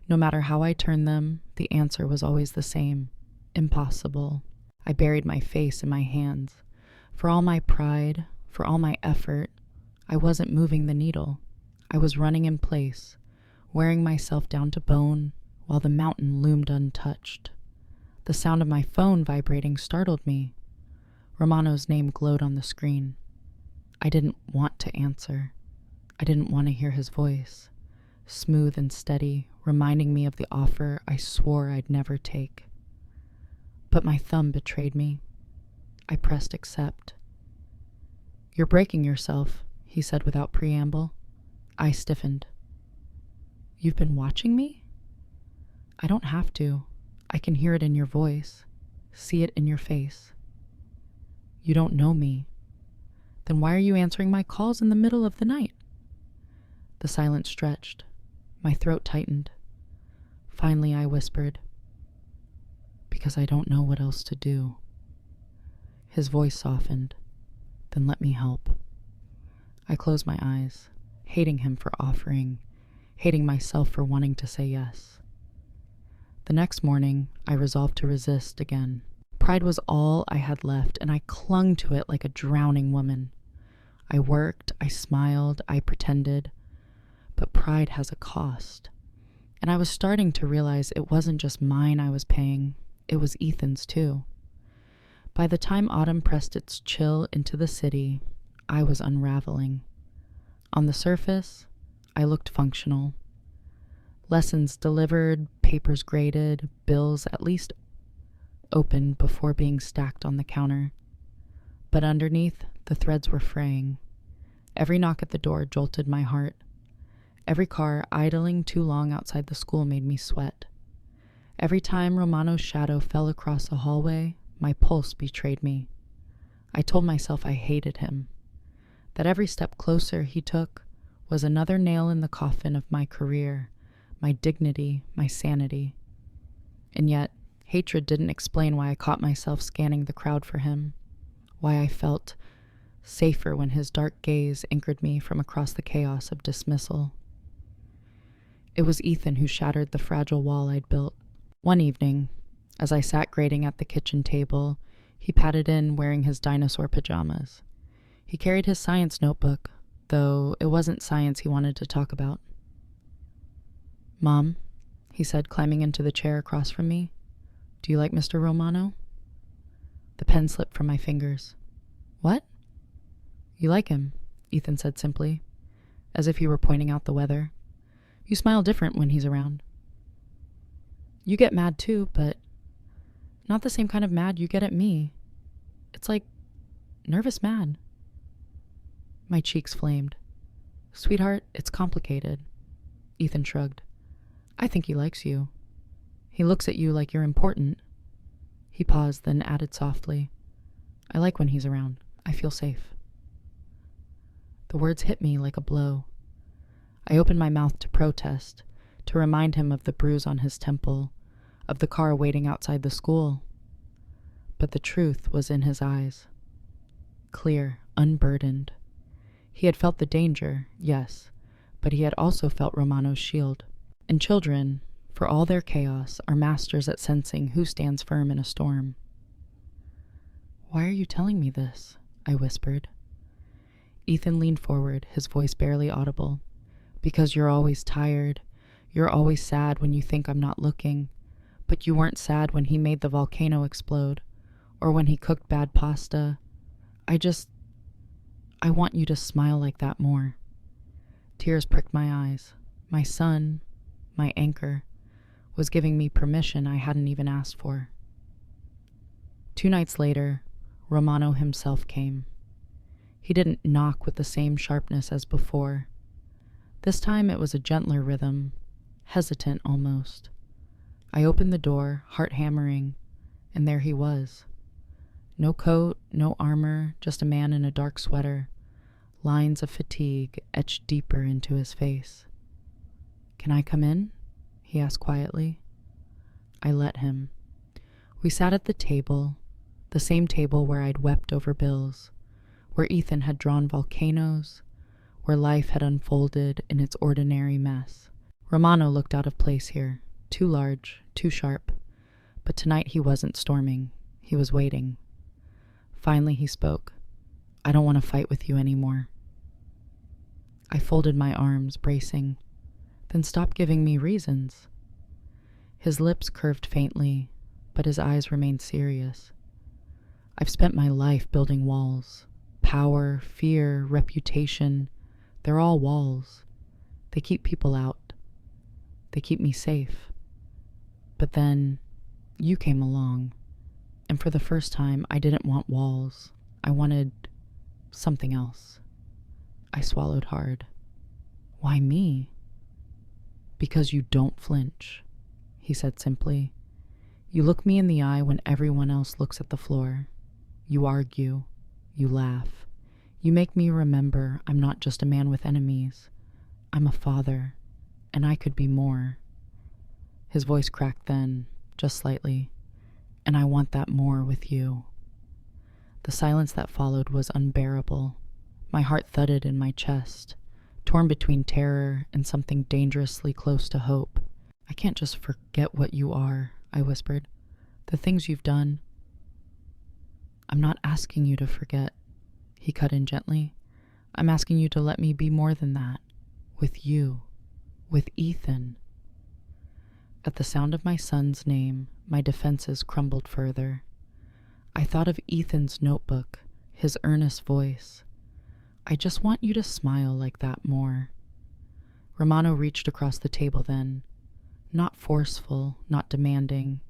No matter how I turned them, the answer was always the same: impossible. I buried my face in my hands. For all my pride, for all my effort, I wasn't moving the needle. I was running in place, wearing myself down to bone, while the mountain loomed untouched. The sound of my phone vibrating startled me. Romano's name glowed on the screen. I didn't want to answer. I didn't want to hear his voice, smooth and steady, reminding me of the offer I swore I'd never take. But my thumb betrayed me. I pressed accept. "You're breaking yourself," he said without preamble. I stiffened. "You've been watching me?" "I don't have to. I can hear it in your voice, see it in your face." "You don't know me. Then why are you answering my calls in the middle of the night?" The silence stretched. My throat tightened. Finally, I whispered, "Because I don't know what else to do." His voice softened. "Then let me help." I closed my eyes, hating him for offering, hating myself for wanting to say yes. The next morning, I resolved to resist again. Pride was all I had left, and I clung to it like a drowning woman. I worked, I smiled, I pretended, but pride has a cost. And I was starting to realize it wasn't just mine I was paying, it was Ethan's too. By the time autumn pressed its chill into the city, I was unraveling. On the surface, I looked functional. Lessons delivered, papers graded, bills at least opened before being stacked on the counter. But underneath, the threads were fraying. Every knock at the door jolted my heart. Every car idling too long outside the school made me sweat. Every time Romano's shadow fell across a hallway, my pulse betrayed me. I told myself I hated him, that every step closer he took was another nail in the coffin of my career, my dignity, my sanity. And yet, hatred didn't explain why I caught myself scanning the crowd for him, why I felt safer when his dark gaze anchored me from across the chaos of dismissal. It was Ethan who shattered the fragile wall I'd built. One evening, as I sat grading at the kitchen table, he patted in wearing his dinosaur pajamas. He carried his science notebook, though it wasn't science he wanted to talk about. "Mom," he said, climbing into the chair across from me, "do you like Mr. Romano?" The pen slipped from my fingers. "What?" "You like him," Ethan said simply, as if he were pointing out the weather. "You smile different when he's around." "You get mad too, but not the same kind of mad you get at me. It's like nervous mad." My cheeks flamed. "Sweetheart, it's complicated." Ethan shrugged. "I think he likes you. He looks at you like you're important." He paused, then added softly, "I like when he's around. I feel safe." The words hit me like a blow. I opened my mouth to protest, to remind him of the bruise on his temple, of the car waiting outside the school. But the truth was in his eyes. Clear, unburdened. He had felt the danger, yes, but he had also felt Romano's shield. And children, for all their chaos, are masters at sensing who stands firm in a storm. "Why are you telling me this?" I whispered. Ethan leaned forward, his voice barely audible. "Because you're always tired. You're always sad when you think I'm not looking. But you weren't sad when he made the volcano explode, or when he cooked bad pasta. I want you to smile like that more." Tears pricked my eyes. My son, my anchor, was giving me permission I hadn't even asked for. 2 nights later, Romano himself came. He didn't knock with the same sharpness as before. This time it was a gentler rhythm, hesitant almost. I opened the door, heart hammering, and there he was. No coat, no armor, just a man in a dark sweater, lines of fatigue etched deeper into his face. "Can I come in?" he asked quietly. I let him. We sat at the table, the same table where I'd wept over bills, where Ethan had drawn volcanoes, where life had unfolded in its ordinary mess. Romano looked out of place here, too large, too sharp, but tonight he wasn't storming, he was waiting. Finally he spoke. "I don't want to fight with you anymore." I folded my arms, bracing. "Then stop giving me reasons." His lips curved faintly, but his eyes remained serious. "I've spent my life building walls. Power, fear, reputation, they're all walls. They keep people out. They keep me safe. But then you came along, and for the first time I didn't want walls. I wanted something else." I swallowed hard. "Why me?" "Because you don't flinch," he said simply. "You look me in the eye when everyone else looks at the floor. You argue. You laugh. You make me remember I'm not just a man with enemies. I'm a father, and I could be more." His voice cracked then, just slightly. "And I want that more with you." The silence that followed was unbearable. My heart thudded in my chest, torn between terror and something dangerously close to hope. "I can't just forget what you are," I whispered. "The things you've done." "I'm not asking you to forget," he cut in gently. "I'm asking you to let me be more than that. With you. With Ethan." At the sound of my son's name, my defenses crumbled further. I thought of Ethan's notebook, his earnest voice. I just want you to smile like that more. Romano reached across the table then, not forceful, not demanding,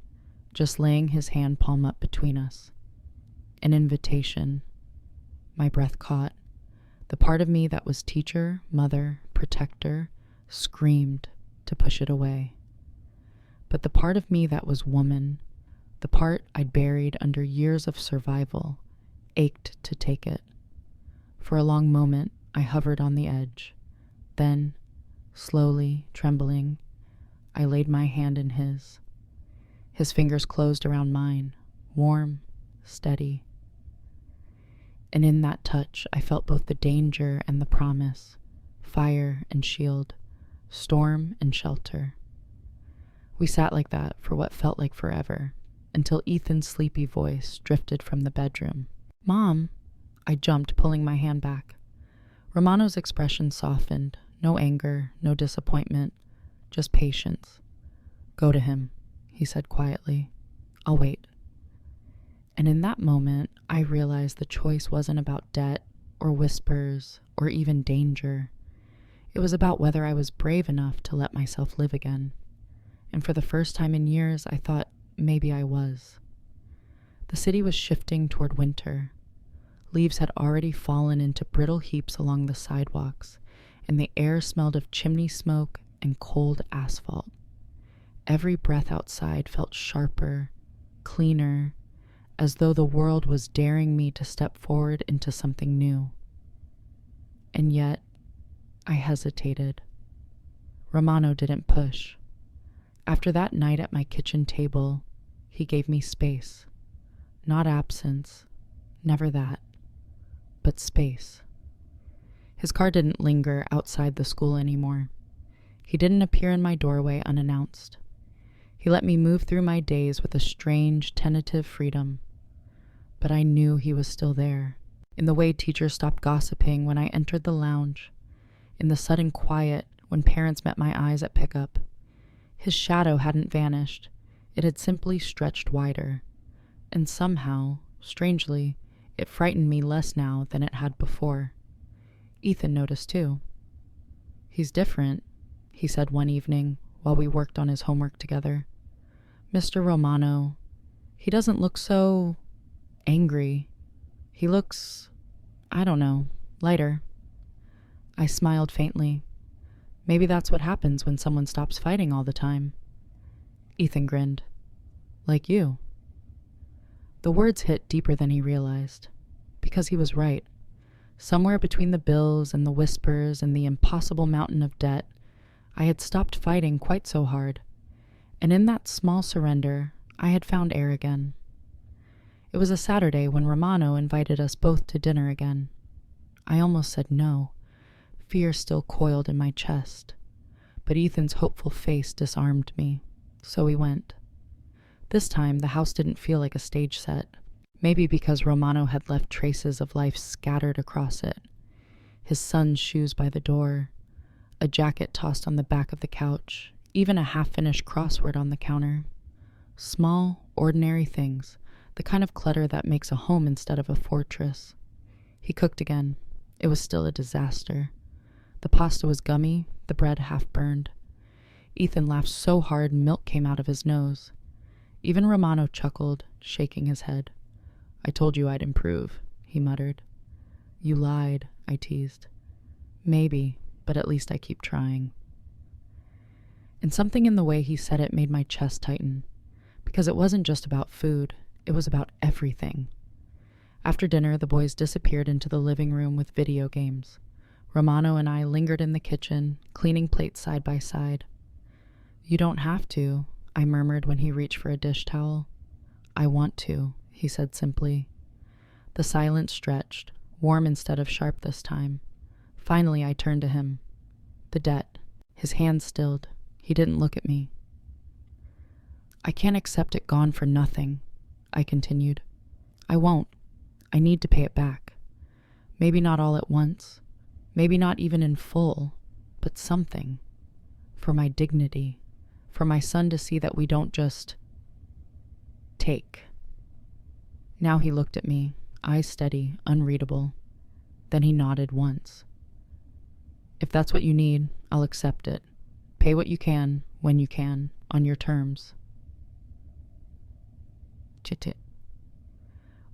just laying his hand palm up between us. An invitation. My breath caught. The part of me that was teacher, mother, protector, screamed to push it away. But the part of me that was woman, the part I'd buried under years of survival, ached to take it. For a long moment, I hovered on the edge. Then, slowly, trembling, I laid my hand in his. His fingers closed around mine, warm, steady. And in that touch, I felt both the danger and the promise, fire and shield, storm and shelter. We sat like that for what felt like forever, until Ethan's sleepy voice drifted from the bedroom. "Mom!" I jumped, pulling my hand back. Romano's expression softened. No anger, no disappointment, just patience. "Go to him," he said quietly. "I'll wait." And in that moment, I realized the choice wasn't about debt or whispers or even danger. It was about whether I was brave enough to let myself live again. And for the first time in years, I thought maybe I was. The city was shifting toward winter. Leaves had already fallen into brittle heaps along the sidewalks, and the air smelled of chimney smoke and cold asphalt. Every breath outside felt sharper, cleaner, as though the world was daring me to step forward into something new. And yet, I hesitated. Romano didn't push. After that night at my kitchen table, he gave me space. Not absence, never that, but space. His car didn't linger outside the school anymore. He didn't appear in my doorway unannounced. He let me move through my days with a strange, tentative freedom. But I knew he was still there, in the way teachers stopped gossiping when I entered the lounge, in the sudden quiet when parents met my eyes at pickup. His shadow hadn't vanished. It had simply stretched wider. And somehow, strangely, it frightened me less now than it had before. Ethan noticed too. "He's different," he said one evening while we worked on his homework together. "Mr. Romano, he doesn't look so angry. He looks, I don't know, lighter." I smiled faintly. Maybe that's what happens when someone stops fighting all the time. Ethan grinned. "Like you." The words hit deeper than he realized, because he was right. Somewhere between the bills and the whispers and the impossible mountain of debt, I had stopped fighting quite so hard, and in that small surrender, I had found air again. It was a Saturday when Romano invited us both to dinner again. I almost said no. Fear still coiled in my chest, but Ethan's hopeful face disarmed me, so we went. This time, the house didn't feel like a stage set, maybe because Romano had left traces of life scattered across it. His son's shoes by the door, a jacket tossed on the back of the couch, even a half-finished crossword on the counter. Small, ordinary things, the kind of clutter that makes a home instead of a fortress. He cooked again. It was still a disaster. The pasta was gummy, the bread half-burned. Ethan laughed so hard milk came out of his nose. Even Romano chuckled, shaking his head. "I told you I'd improve," he muttered. "You lied," I teased. "Maybe, but at least I keep trying." And something in the way he said it made my chest tighten, because it wasn't just about food, it was about everything. After dinner, the boys disappeared into the living room with video games. Romano and I lingered in the kitchen, cleaning plates side by side. "You don't have to," I murmured when he reached for a dish towel. "I want to," he said simply. The silence stretched, warm instead of sharp this time. Finally, I turned to him. The debt. His hand stilled. He didn't look at me. "I can't accept it gone for nothing," I continued. "I won't. I need to pay it back. Maybe not all at once. Maybe not even in full, but something. For my dignity. For my son to see that we don't just take. Now he looked at me, eyes steady, unreadable. Then he nodded once. If that's what you need, I'll accept it. Pay what you can, when you can, on your terms. Chit-tit.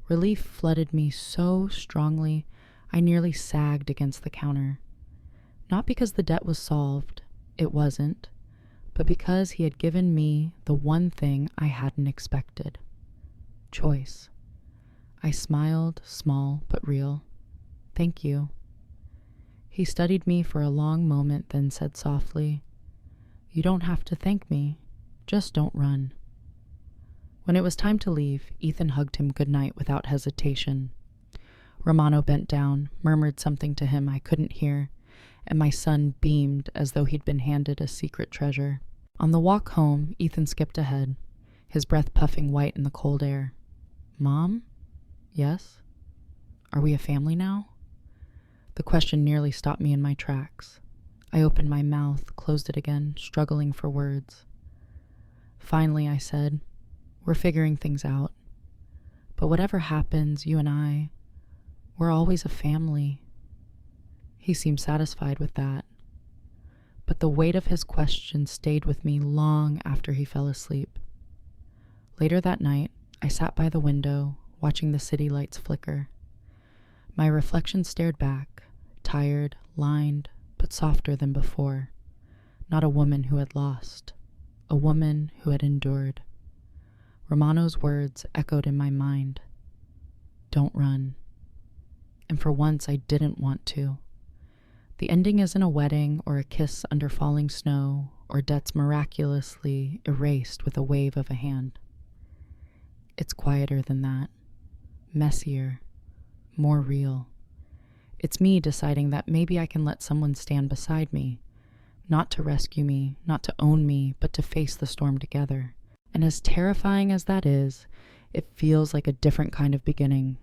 Relief flooded me so strongly, I nearly sagged against the counter. Not because the debt was solved, it wasn't, but because he had given me the one thing I hadn't expected. Choice. I smiled, small but real. Thank you. He studied me for a long moment, then said softly, You don't have to thank me. Just don't run. When it was time to leave, Ethan hugged him goodnight without hesitation. Romano bent down, murmured something to him I couldn't hear, and my son beamed as though he'd been handed a secret treasure. On the walk home, Ethan skipped ahead, his breath puffing white in the cold air. Mom? Yes? Are we a family now? The question nearly stopped me in my tracks. I opened my mouth, closed it again, struggling for words. Finally, I said, We're figuring things out. But whatever happens, you and we're always a family. He seemed satisfied with that. But the weight of his question stayed with me long after he fell asleep. Later that night, I sat by the window, watching the city lights flicker. My reflection stared back, tired, lined, but softer than before. Not a woman who had lost, a woman who had endured. Romano's words echoed in my mind. Don't run. And for once I didn't want to. The ending isn't a wedding or a kiss under falling snow or debts miraculously erased with a wave of a hand. It's quieter than that, messier, more real. It's me deciding that maybe I can let someone stand beside me, not to rescue me, not to own me, but to face the storm together. And as terrifying as that is, it feels like a different kind of beginning,